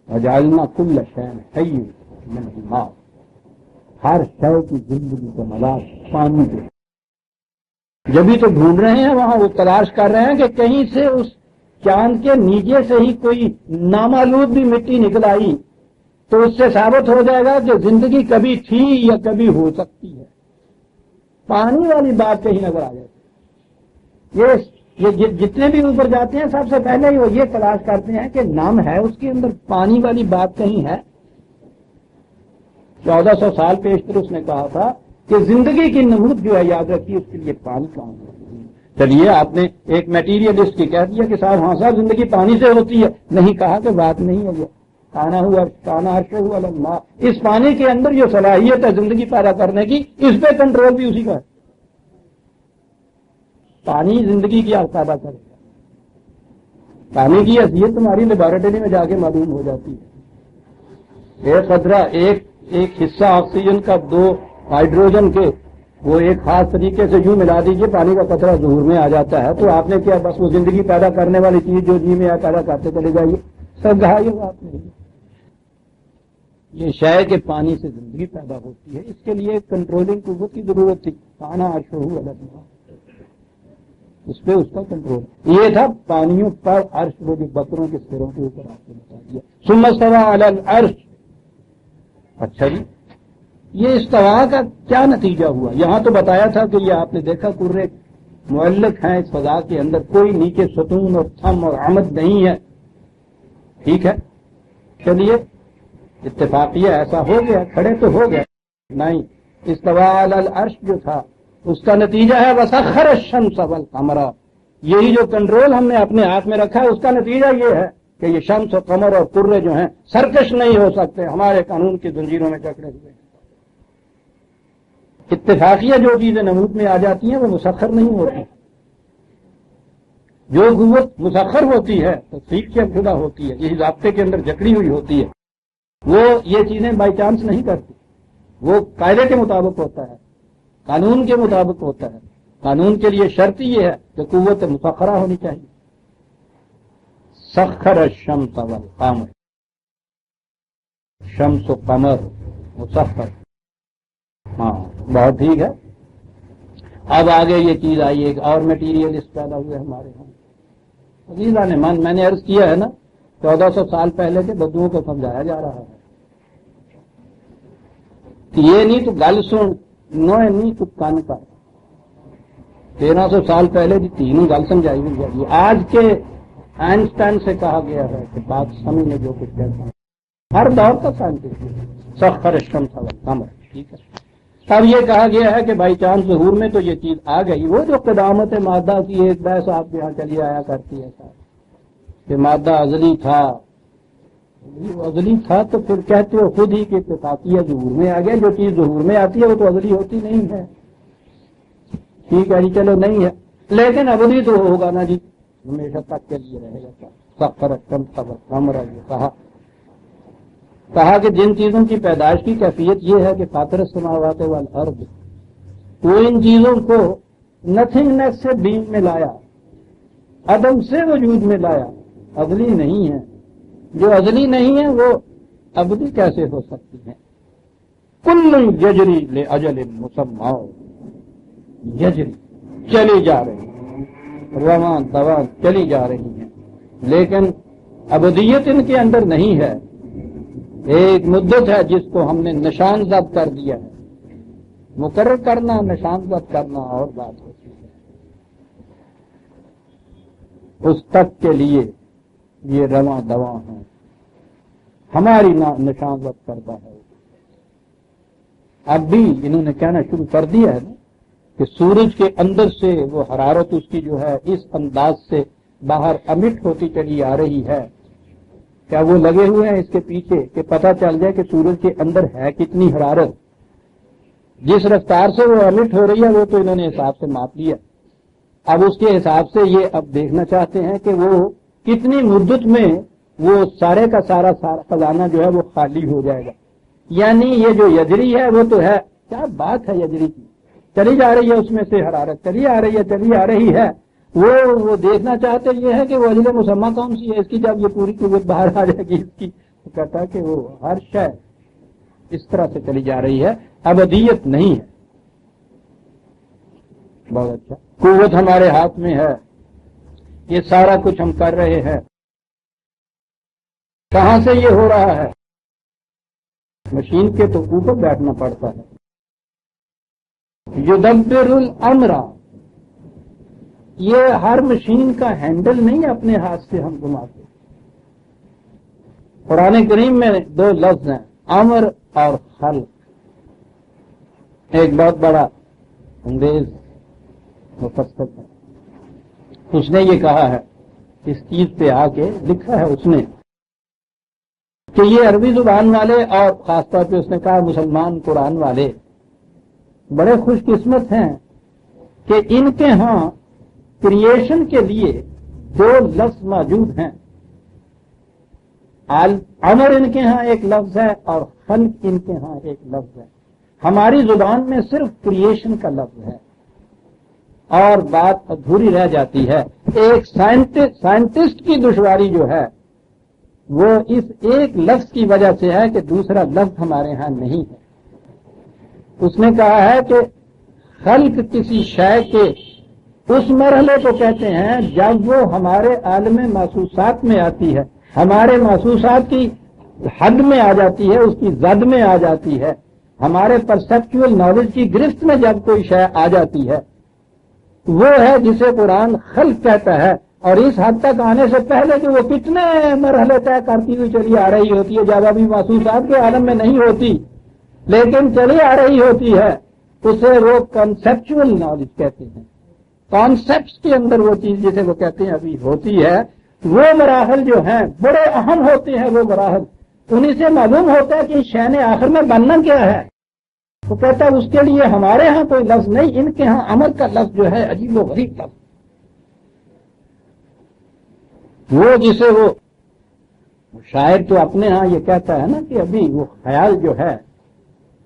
وجعلنا کل شیء حی من الماء، ہر شے کی زندگی کا مدار پانی پہ۔ جبھی تو ڈھونڈ رہے ہیں وہاں، وہ تلاش کر رہے ہیں کہ کہیں سے اس چاند کے نیچے سے ہی کوئی نامعلوم بھی مٹی نکل آئی تو اس سے ثابت ہو جائے گا کہ زندگی کبھی تھی یا کبھی ہو سکتی ہے۔ پانی والی بات کہیں نظر آ جاتی ہے۔ یہ جتنے بھی اوپر جاتے ہیں سب سے پہلے ہی وہ یہ تلاش کرتے ہیں کہ نام ہے اس کے اندر، پانی والی بات کہیں ہے۔ 1400 سال پیشتر اس نے کہا تھا کہ زندگی کی نمود جو ہے یاد رکھیے، اس کے لیے پانی کہاں ہے۔ چلیے آپ نے ایک میٹیریلسٹ کی کہہ دیا کہ صاحب ہاں صاحب زندگی پانی سے ہوتی ہے، نہیں کہا کہ بات نہیں ہے، یہ کانا عرشہ علی الماء، اس پانی کے اندر جو صلاحیت ہے زندگی پیدا کرنے کی، اس پہ کنٹرول بھی اسی کا ہے۔ پانی زندگی کی پیدا کرے گا۔ پانی کی حیثیت تمہاری لیبارٹری میں جا کے معلوم ہو جاتی ہے۔ ایک قطرہ، ایک حصہ آکسیجن کا، 2 ہائیڈروجن کے، وہ ایک خاص طریقے سے یوں ملا دیجیے پانی کا قطرہ ظہور میں آ جاتا ہے تو آپ نے کیا بس وہ زندگی پیدا کرنے والی چیز جو جی میں پیدا کرتے چلے جائیے سب کہا یہ بات نہیں. یہ شے کہ پانی سے زندگی پیدا ہوتی ہے اس کے لیے کنٹرولنگ قوت کی ضرورت تھی. کانا عرشہ الگ اس پہ اس کا کنٹرول یہ تھا پانیوں پر عرش وہ جو بکروں کے سروں کے اوپر آپ کو بتا دیا. ثم استوى علی العرش. اچھا جی یہ استوا کا کیا نتیجہ ہوا؟ یہاں تو بتایا تھا کہ یہ آپ نے دیکھا کرے معلق ہیں اس فضا کے اندر کوئی نیچے ستون اور تھم اور عمد نہیں ہے. ٹھیک ہے چلیے اتفاقیہ ایسا ہو گیا کھڑے تو ہو گئے نہیں. استوا علی العرش جو تھا اس کا نتیجہ ہے وسخر الشمس والقمر. یہی جو کنٹرول ہم نے اپنے ہاتھ میں رکھا ہے اس کا نتیجہ یہ ہے کہ یہ شمس اور قمر اور کرے جو ہیں سرکش نہیں ہو سکتے ہمارے قانون کی زنجیروں میں جکڑے ہوئے. اتفاقیہ جو چیزیں نمود میں آ جاتی ہیں وہ مسخر نہیں ہوتی. جو قوت مسخر ہوتی ہے تصدیق کی ابتدا ہوتی ہے یہی ضابطے کے اندر جکڑی ہوئی ہوتی ہے وہ یہ چیزیں بائی چانس نہیں کرتی. وہ قاعدے کے مطابق ہوتا ہے قانون کے مطابق ہوتا ہے. قانون کے لیے شرط یہ ہے کہ قوت مسخرہ ہونی چاہیے. سخر الشمس والقمر شمس و قمر مسخر. ہاں بہت ٹھیک ہے. اب آگے یہ چیز آئی ایک اور میٹیریلسٹ پیدا ہوئے ہمارے یہاں. عزیزان من میں نے عرض کیا ہے نا 1400 سال پہلے کے بدوؤں کو سمجھایا جا رہا ہے کہ یہ نہیں تو گل سن نو نہیں تو کن کر. 1300 سال پہلے کی تینوں گل سمجھائی ہوئی جائے گی. آج کے آئنسٹائن سے کہا گیا ہے کہ بات سمجھنے جو کچھ کہتا ہے ہر دور کا سائنٹسٹ سخر الشمس والقمر. ٹھیک ہے اب یہ کہا گیا ہے کہ بائی چانس ظہور میں تو یہ چیز آ گئی. وہ جو قدامت مادہ کی ایک بحث آپ کے یہاں چلی آیا کرتی ہے کہ مادہ ازلی تھا. ازلی تھا تو پھر کہتے ہو خود ہی کہ اتفاقیہ ظہور میں آ گیا. جو چیز ظہور میں آتی ہے وہ تو ازلی ہوتی نہیں ہے. ٹھیک ہے جی چلو نہیں ہے لیکن ابدی تو ہوگا نا جی ہمیشہ تک کے لیے رہے گا. سخر الشمس والقمر کہا کہ جن چیزوں کی پیدائش کی کیفیت یہ ہے کہ فاطر السماوات والارض وہ ان چیزوں کو نتھنگنیس سے بین میں لایا عدم سے وجود میں لایا. ازلی نہیں ہے. جو ازلی نہیں ہے وہ ابدی کیسے ہو سکتی ہیں؟ کل یجری لاجل مسمى یجری چلی جا رہی ہیں رواں دواں چلی جا رہی ہیں لیکن ابدیت ان کے اندر نہیں ہے. ایک مدت ہے جس کو ہم نے نشان زد کر دیا ہے. مقرر کرنا نشان زد کرنا اور بات ہوتی ہے. اس تک کے لیے یہ رواں دواں ہیں ہماری نشان زد کرتا ہے. اب بھی انہوں نے کہنا شروع کر دیا ہے نا کہ سورج کے اندر سے وہ حرارت اس کی جو ہے اس انداز سے باہر امٹ ہوتی چلی آ رہی ہے. کیا وہ لگے ہوئے ہیں اس کے پیچھے کہ پتہ چل جائے کہ سورج کے اندر ہے کتنی حرارت؟ جس رفتار سے وہ امٹ ہو رہی ہے وہ تو انہوں نے حساب سے ماپ لیا. اب اس کے حساب سے یہ اب دیکھنا چاہتے ہیں کہ وہ کتنی مدت میں وہ سارے کا سارا خزانہ جو ہے وہ خالی ہو جائے گا. یعنی یہ جو یجری ہے وہ تو ہے کیا بات ہے یجری کی چلی جا رہی ہے اس میں سے حرارت چلی آ رہی ہے. وہ دیکھنا چاہتے یہ ہے کہ وہ اجل مسمى کون سی ہے اس کی. جب یہ پوری قوت باہر آ جائے گی اس کی تو کہتا ہے کہ وہ ہر شے اس طرح سے چلی جا رہی ہے ابدیت نہیں ہے. بہت اچھا قوت ہمارے ہاتھ میں ہے یہ سارا کچھ ہم کر رہے ہیں. کہاں سے یہ ہو رہا ہے؟ مشین کے تو اوپر بیٹھنا پڑتا ہے. یدبر الامر یہ ہر مشین کا ہینڈل نہیں اپنے ہاتھ سے ہم گھماتے. قرآن کریم میں 2 لفظ ہیں امر اور خلق. ایک بہت بڑا انگریز مفسر ہے اس نے یہ کہا ہے اس چیز پہ آ کے لکھا ہے اس نے کہ یہ عربی زبان والے اور خاص طور پہ اس نے کہا مسلمان قرآن والے بڑے خوش قسمت ہیں کہ ان کے ہاں کریشن کے لیے 2 لفظ موجود ہیں. امر ان کے ہاں ایک لفظ ہے اور خلق ان کے ہاں ایک لفظ ہے. ہماری زبان میں صرف کریشن کا لفظ ہے اور بات ادھوری رہ جاتی ہے. ایک سائنٹسٹ کی دشواری جو ہے وہ اس ایک لفظ کی وجہ سے ہے کہ دوسرا لفظ ہمارے ہاں نہیں ہے. اس نے کہا ہے کہ خلق کسی شے کے اس مرحلے کو کہتے ہیں جب وہ ہمارے عالم محسوسات میں آتی ہے، ہمارے محسوسات کی حد میں آ جاتی ہے، اس کی زد میں آ جاتی ہے، ہمارے پرسپچول نالج کی گرفت میں جب کوئی شے آ جاتی ہے، وہ ہے جسے قرآن خلق کہتا ہے. اور اس حد تک آنے سے پہلے کہ وہ کتنے مرحلے طے کرتی ہوئی چلی آ رہی ہوتی ہے جب ابھی محسوسات کے عالم میں نہیں ہوتی لیکن چلی آ رہی ہوتی ہے، اسے وہ کنسپچول نالج کہتے ہیں. کانسیپٹس کے اندر وہ چیز جسے وہ کہتے ہیں ابھی ہوتی ہے. وہ مراحل جو ہیں بڑے اہم ہوتے ہیں. وہ مراحل انہیں سے معلوم ہوتا ہے کہ شے نے آخر میں بننا کیا ہے. وہ کہتا ہے اس کے لیے ہمارے ہاں کوئی لفظ نہیں، ان کے ہاں امر کا لفظ جو ہے عجیب و غریب لفظ. وہ جسے وہ شاعر تو اپنے ہاں یہ کہتا ہے نا کہ ابھی وہ خیال جو ہے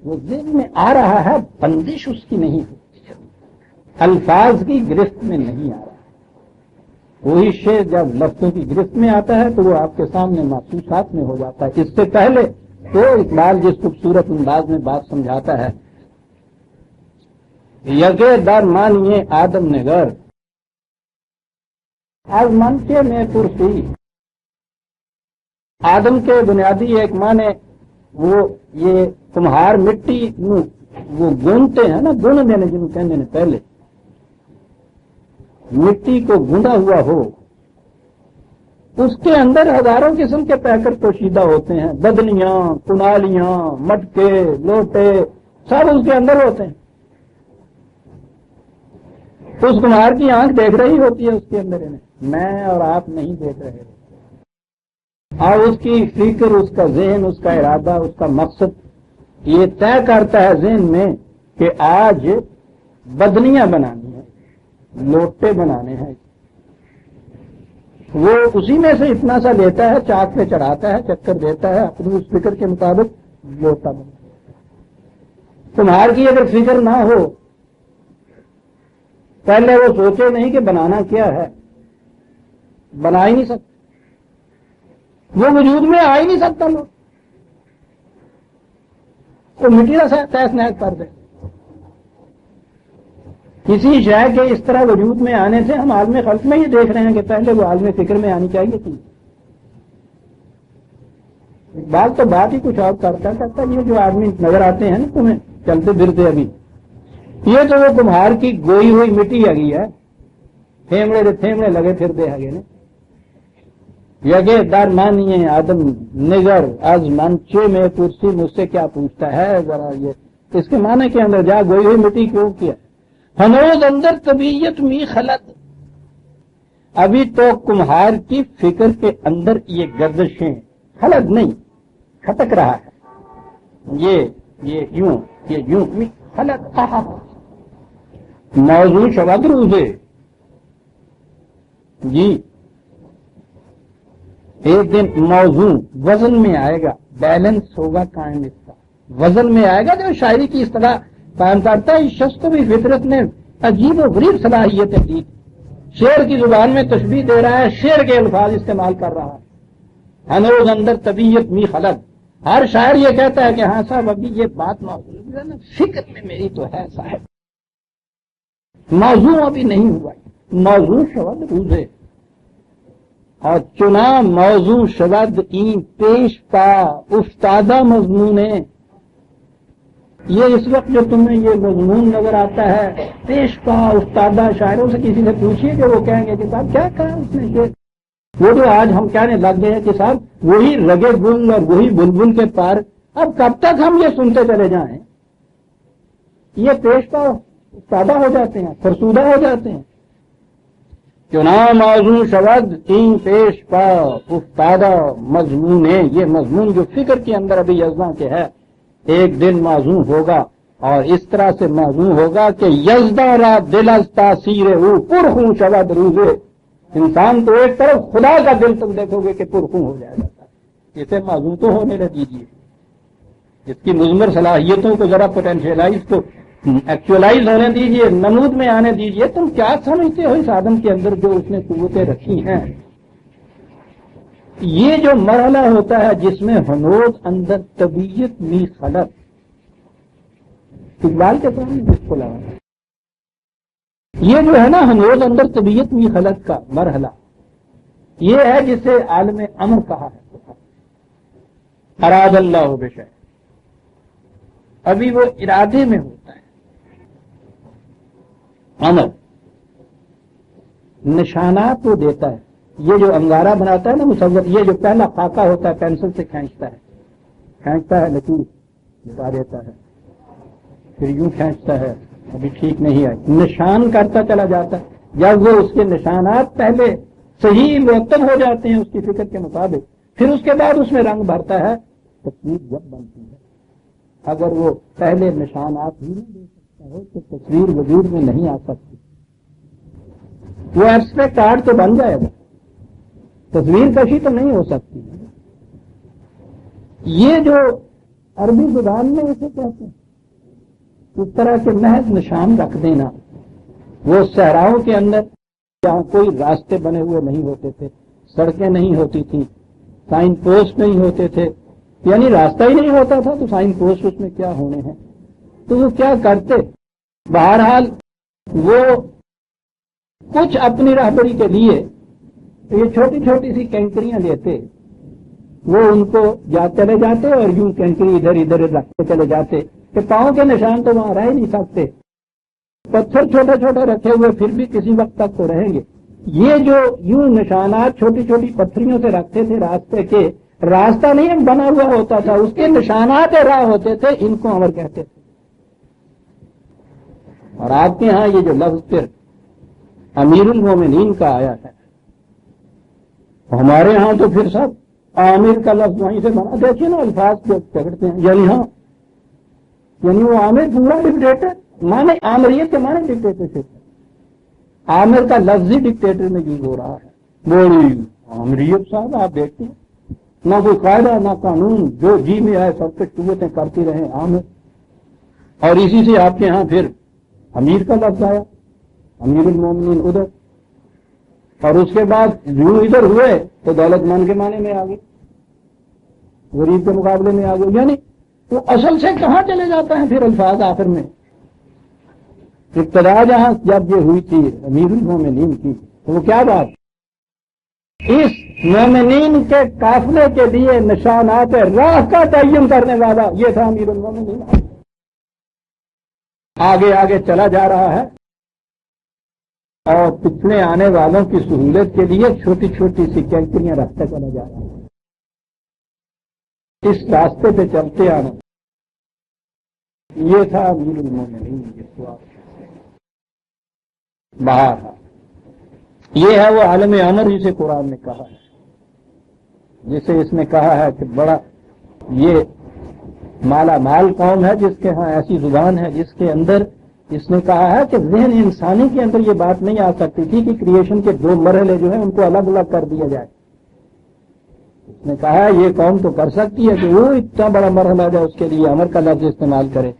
وہ ذہن میں آ رہا ہے، بندش اس کی نہیں ہوتی، الفاظ کی گرفت میں نہیں آ رہا. وہی شعر جب لفظوں کی گرفت میں آتا ہے تو وہ آپ کے سامنے محسوسات میں ہو جاتا ہے. اس سے پہلے تو اقبال جس خوبصورت انداز میں بات سمجھاتا ہے، یگے در مانیے آدم نگر از منچے میں کرسی. آدم کے بنیادی ایک معنی وہ یہ کمہار مٹی وہ گونتے ہیں نا، گن دینے جن کہنے نے پہلے مٹی کو گوندا ہوا ہو، اس کے اندر ہزاروں قسم کے پیکر پوشیدہ ہوتے ہیں، بدلیاں، کنالیاں، مٹکے، لوٹے، سب اس کے اندر ہوتے ہیں. اس کمہار کی آنکھ دیکھ رہی ہوتی ہے اس کے اندر انہیں، میں اور آپ نہیں دیکھ رہے. اور اس کی فکر، اس کا ذہن، اس کا ارادہ، اس کا مقصد یہ طے کرتا ہے ذہن میں کہ آج بدلیاں بنانی ہیں، لوٹے بنانے ہیں. وہ اسی میں سے اتنا سا لیتا ہے، چاک پہ چڑھاتا ہے، چکر دیتا ہے، اپنی اس فکر کے مطابق لوٹا بناتا ہے. تمہار کی اگر فکر نہ ہو، پہلے وہ سوچے نہیں کہ بنانا کیا ہے، بنا ہی نہیں سکتا، وہ وجود میں آ ہی نہیں سکتا. لوگ وہ مٹی کا تیس نیک کر دے. کسی شے کے اس طرح وجود میں آنے سے ہم عالم خلق میں یہ دیکھ رہے ہیں کہ پہلے وہ عالم فکر میں آنی چاہیے تھی. بات تو بات ہی کچھ اور کرتا یہ جو آدمی نظر آتے ہیں نا تمہیں چلتے پھرتے ابھی، یہ تو وہ کمہار کی گوئی ہوئی مٹی آگئی ہے، تھیمڑے لگے پھرتے ہیں نا. یگے در مانیے آدم نگر از منچے میں کرسی. مجھ سے کیا پوچھتا ہے ذرا، یہ اس کے معنی کے اندر جا گوئی ہوئی مٹی کیوں کیا. ہنوز اندر طبیعت می خلط. ابھی تو کمہار کی فکر کے اندر یہ گردشیں خلط نہیں، کھٹک رہا ہے. یہ یوں می خلط. موضوع شبد روزے جی ایک دن موضوع وزن میں آئے گا، بیلنس ہوگا قائم. اس کا وزن میں آئے گا. جو شاعری کی اصطلاح قائم کرتا ہے، اس شخص کو بھی فطرت نے عجیب و غریب صلاحیتیں دی. شعر کی زبان میں تشبیہ دے رہا ہے، شعر کے الفاظ استعمال کر رہا ہے. ہنوز اندر طبیعت می خلط. ہر شاعر یہ کہتا ہے کہ ہاں صاحب ابھی یہ بات موضوع ہے نا، فکر میں میری تو ہے صاحب، موضوع ابھی نہیں ہوا. موضوع شبد روزے اور چنا موضوع شبد این پیش پا افتادہ مضمون. یہ اس وقت جو تمہیں یہ مضمون نظر آتا ہے، پیش پا افتادہ. شاعروں سے کسی سے پوچھیے کہ وہ کہیں گے کہ صاحب کیا کہا اس نے. وہ جو آج ہم کہنے لگ گئے ہیں کہ صاحب وہی رگے گل اور وہی بلبل کے پار. اب کب تک ہم یہ سنتے چلے جائیں؟ یہ پیش پا افتادہ ہو جاتے ہیں، فرسودہ ہو جاتے ہیں. چنا موضوع شبد این پیش پا افتادہ مضمون. یہ مضمون جو فکر کے اندر ابھی یزداں کے ہے، ایک دن موضوع ہوگا. اور اس طرح سے موضوع ہوگا کہ یزداں را دل از تاثیر او پرخوں شبد روزے. انسان تو ایک طرف، خدا کا دل تم دیکھو گے کہ پرخوں ہو جائے گا. اسے موضوع تو ہونے نہ دیجیے. اس کی مضمر صلاحیتوں کو ذرا پوٹینشیلائز کو ایکچولائز ہونے دیجئے، نمود میں آنے دیجئے. تم کیا سمجھتے ہو اس آدم کے اندر جو اس نے قوتیں رکھی ہیں؟ یہ جو مرحلہ ہوتا ہے جس میں ہنوز اندر طبیعت می خلق، اقبال کے سامنے اس کو لگا، یہ جو ہے نا ہنوز اندر طبیعت می خلق کا مرحلہ، یہ ہے جسے عالم امر کہا ہے. اراد اللہ بشیء، ابھی وہ ارادے میں ہوتا ہے. امر نشانات وہ دیتا ہے. یہ جو انگارہ بناتا ہے نا مصور، یہ جو پہلا خاکہ ہوتا ہے پینسل سے کھینچتا ہے لکیر بتا دیتا ہے، پھر یوں کھینچتا ہے، ابھی ٹھیک نہیں ہے، نشان کرتا چلا جاتا ہے. جب وہ اس کے نشانات پہلے صحیح مرتب ہو جاتے ہیں اس کی فکر کے مطابق، پھر اس کے بعد اس میں رنگ بھرتا ہے. تصویر جب بنتی ہے اگر وہ پہلے نشانات ہی نہیں دے سکتا ہو تو تصویر وجود میں نہیں آ سکتی. وہ ایبسٹریکٹ آرٹ تو بن جائے گا، تصویر کشی تو نہیں ہو سکتی. یہ جو عربی زبان میں اسے کہتے ہیں، اس طرح کے محض نشان رکھ دینا. وہ صحراؤں کے اندر جہاں کوئی راستے بنے ہوئے نہیں ہوتے تھے، سڑکیں نہیں ہوتی تھیں، سائن پوسٹ نہیں ہوتے تھے، یعنی راستہ ہی نہیں ہوتا تھا تو سائن پوسٹ اس میں کیا ہونے ہیں. تو وہ کیا کرتے؟ بہرحال وہ کچھ اپنی رہبری کے لیے یہ چھوٹی چھوٹی سی کینکریاں لیتے، وہ ان کو چلے جاتے اور یوں کینکری ادھر ادھر رکھتے چلے جاتے کہ پاؤں کے نشان تو وہاں رہ ہی نہیں سکتے. پتھر چھوٹے چھوٹے رکھے ہوئے پھر بھی کسی وقت تک تو رہیں گے. یہ جو یوں نشانات چھوٹی چھوٹی پتھریوں سے رکھتے تھے راستے کے، راستہ نہیں بنا ہوا ہوتا تھا، اس کے نشانات راہ ہوتے تھے، ان کو امر کہتے تھے. اور آپ کے ہاں یہ جو لفظ پھر امیر المومنین کا آیا ہے، ہمارے ہاں تو پھر سب عامر کا لفظ وہیں سے بنا. دیکھیے نا الفاظ کو پکڑتے ہیں، یعنی ہاں یعنی وہ عامر پورا ڈکٹیٹر، مانے عامریت کے مانے ڈکٹیٹرشپ، عامر کا لفظ ہی ڈکٹیٹر میں یوز ہو رہا ہے. بڑی عامریت صاحب آپ دیکھتے ہیں، نہ کوئی قاعدہ نہ قانون، جو جی میں آئے سب کچھ قوتیں کرتی رہیں عامر. اور اسی سے آپ کے ہاں پھر امیر کا لفظ آیا، امیر المومنین ادھر، اور اس کے بعد یوں ادھر ہوئے تو دولت مند کے معنی میں آ گئے، غریب کے مقابلے میں آ گئے. یعنی وہ اصل سے کہاں چلے جاتا ہے پھر الفاظ آخر میں. ابتدا جہاں جب یہ ہوئی تھی امیر المومنین کی تو وہ کیا بات، اس مومنین کے قافلے کے لیے نشانات راہ کا تعین کرنے والا یہ تھا امیر المومنین. آگے آگے چلا جا رہا ہے اور پچھلے آنے والوں کی سہولت کے لیے چھوٹی چھوٹی سی کینکریاں رکھتا چلا جا رہا ہے. اس راستے پہ چلتے آنا یہ تھا امیر المومنین. باہر یہ ہے وہ عالم امر جسے قرآن نے کہا ہے، جسے اس نے کہا ہے کہ بڑا یہ مالا مال قوم ہے جس کے ہاں ایسی زبان ہے جس کے اندر اس نے کہا ہے کہ ذہن انسانی کے اندر یہ بات نہیں آ سکتی تھی کہ کریشن کے دو مرحلے جو ہیں ان کو الگ الگ کر دیا جائے. اس نے کہا ہے یہ قوم تو کر سکتی ہے کہ وہ اتنا بڑا مرحلہ جو اس کے لیے امر کا لفظ استعمال کرے،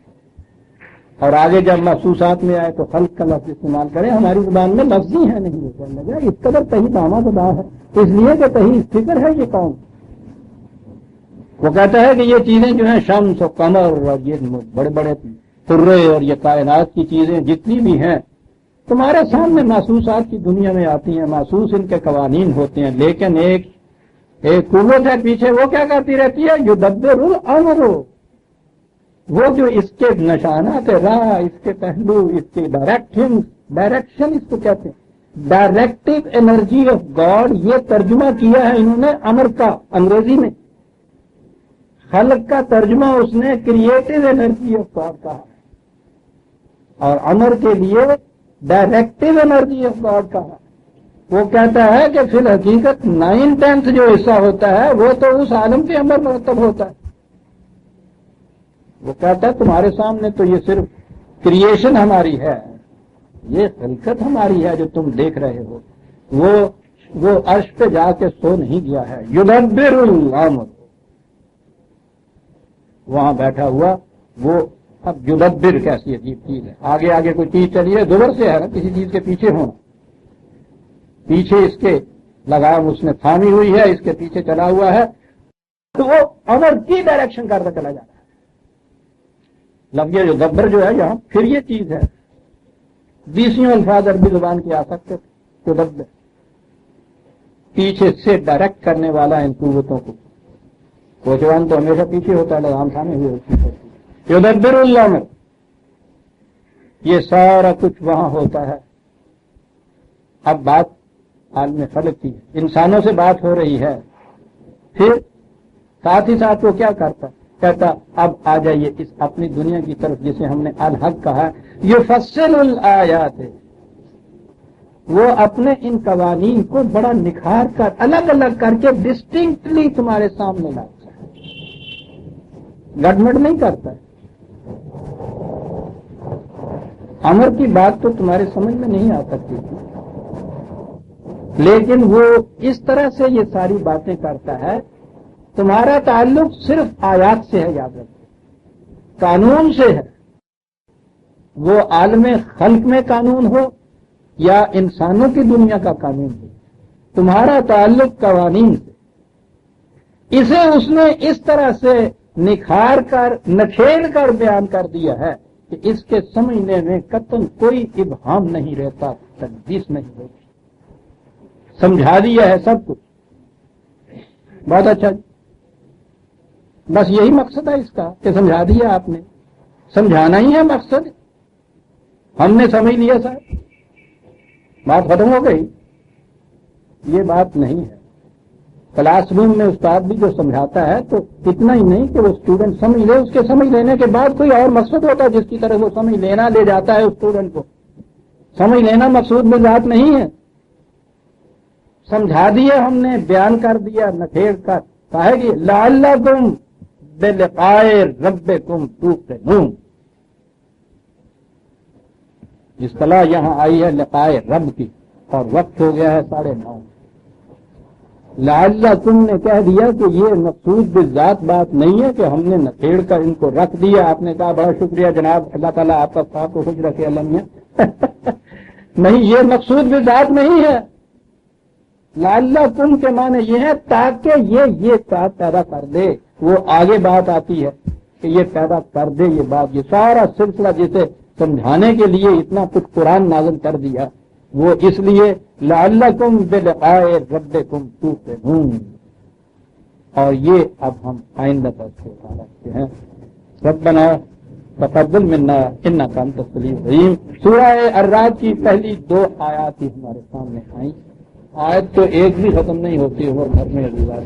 اور آگے جب محسوسات میں آئے تو خلق کا لفظ استعمال کرے. ہماری زبان میں لفظ ہی ہے نہیں ہے، اس قدر تہی دامہ زدہ ہے، اس لیے کہ تہی فکر ہے یہ قوم. وہ کہتا ہے کہ یہ چیزیں جو ہیں شمس و قمر اور یہ بڑے بڑے ترے اور یہ کائنات کی چیزیں جتنی بھی ہیں تمہارے سامنے محسوسات کی دنیا میں آتی ہیں، محسوس ان کے قوانین ہوتے ہیں، لیکن ایک قوت ہے پیچھے، وہ کیا کرتی رہتی ہے، یدبر الامر، وہ جو اس کے نشانات راہ، اس کے پہلو، اس کے ڈائریکشن اس کو کہتے ہیں، ڈائریکٹو انرجی آف گاڈ. یہ ترجمہ کیا ہے انہوں نے امر کا انگریزی میں. خلق کا ترجمہ اس نے کریٹو انرجی آف گاڈ کہا، اور امر کے لیے ڈائریکٹو انرجی آف گاڈ کہا. وہ کہتا ہے کہ فی الحقیقت 9/10 جو حصہ ہوتا ہے وہ تو اس عالم کے اندر مرتب ہوتا ہے. وہ کہتا ہے تمہارے سامنے تو یہ صرف کریشن ہماری ہے، یہ خلقت ہماری ہے جو تم دیکھ رہے ہو، وہ عرش پہ جا کے سو نہیں گیا ہے. یدبر الامر، وہاں بیٹھا ہوا وہ اب یدبر کیسی عجیب چیز ہے. آگے آگے کوئی چیز چلی ہے دبر سے ہے نا, کسی چیز کے پیچھے ہونا, پیچھے اس کے لگام اس نے تھامی ہوئی ہے, اس کے پیچھے چلا ہوا ہے, تو وہ امر کی ڈائریکشن کرتا چلا جاتا ہے. لفظ یدبر جو ہے یہاں پھر یہ چیز ہے. 20 الفاظ عربی زبان کے آ سکتے تھے. یدبر پیچھے سے ڈائریکٹ کرنے والا ان قوتوں کو. کوچوان تو ہمیشہ پیچھے ہوتا ہے, لگام تھامے ہوئے ہوتی ہے. یدبر الامر, یہ سارا کچھ وہاں ہوتا ہے. اب بات عالم فلک کی, انسانوں سے بات ہو رہی ہے, پھر ساتھ ہی ساتھ وہ کیا کرتا, کہتا اب آ جائیے اس اپنی دنیا کی طرف جسے ہم نے الحق کہا. یفصل الآیات, وہ اپنے ان قوانین کو بڑا نکھار کر الگ الگ کر کے ڈسٹنکٹلی تمہارے سامنے لاتا ہے, گڈمڈ نہیں کرتا ہے. امر کی بات تو تمہارے سمجھ میں نہیں آ سکتی تھی, لیکن وہ اس طرح سے یہ ساری باتیں کرتا ہے. تمہارا تعلق صرف آیات سے ہے, یاد رکھو, قانون سے ہے. وہ عالم خلق میں قانون ہو یا انسانوں کی دنیا کا قانون ہو, تمہارا تعلق قوانین سے. اسے اس نے اس طرح سے نکھار کر نکھیل کر بیان کر دیا ہے کہ اس کے سمجھنے میں قطعاً کوئی ابہام نہیں رہتا, تلبیس نہیں ہوتی. سمجھا دیا ہے سب کچھ. بہت اچھا, بس یہی مقصد ہے اس کا کہ سمجھا دیا آپ نے. سمجھانا ہی ہے مقصد. ہم نے سمجھ لیا صاحب, بات ختم ہو گئی. یہ بات نہیں ہے. کلاس روم میں استاد بھی جو سمجھاتا ہے تو اتنا ہی نہیں کہ وہ اسٹوڈنٹ سمجھ لے, اس کے سمجھ لینے کے بعد کوئی اور مقصد ہوتا ہے جس کی طرف وہ سمجھ لینا لے جاتا ہے اسٹوڈنٹ کو. سمجھ لینا مقصود میں ذات نہیں ہے. سمجھا دیا ہم نے, بیان کر دیا نکھیڑ کر. کہے گی لعلکم بلقاء ربکم توقنون. اصطلاح یہاں آئی ہے لقاء رب کی, اور وقت ہو گیا ہے 9:30. لعلکم نے کہہ دیا کہ یہ مقصود بالذات بات نہیں ہے کہ ہم نے نکھیڑ کر ان کو رکھ دیا. آپ نے کہا بڑا شکریہ جناب, اللہ تعالیٰ آپ کا خواب کو خوش رکھے المیہ. نہیں, یہ مقصود بالذات نہیں ہے. لعلکم کے معنی یہ ہے تاکہ یہ بات پیدا کر دے. وہ آگے بات آتی ہے کہ یہ پیدا کر دے یہ بات. یہ سارا سلسلہ جسے سمجھانے کے لیے اتنا کچھ قرآن نازل کر دیا, وہ اس لیے لعلکم بلقاء ربکم توقنون. اور یہ اب ہم آئندہ تک اٹھا رکھتے ہیں. ربنا تقبل منا انک انت السمیع العلیم. سورہ الرعد کی پہلی 2 آیات ہی ہمارے سامنے آئیں. آیت تو ایک بھی ختم نہیں ہوتی, اور گھر میں عزیزان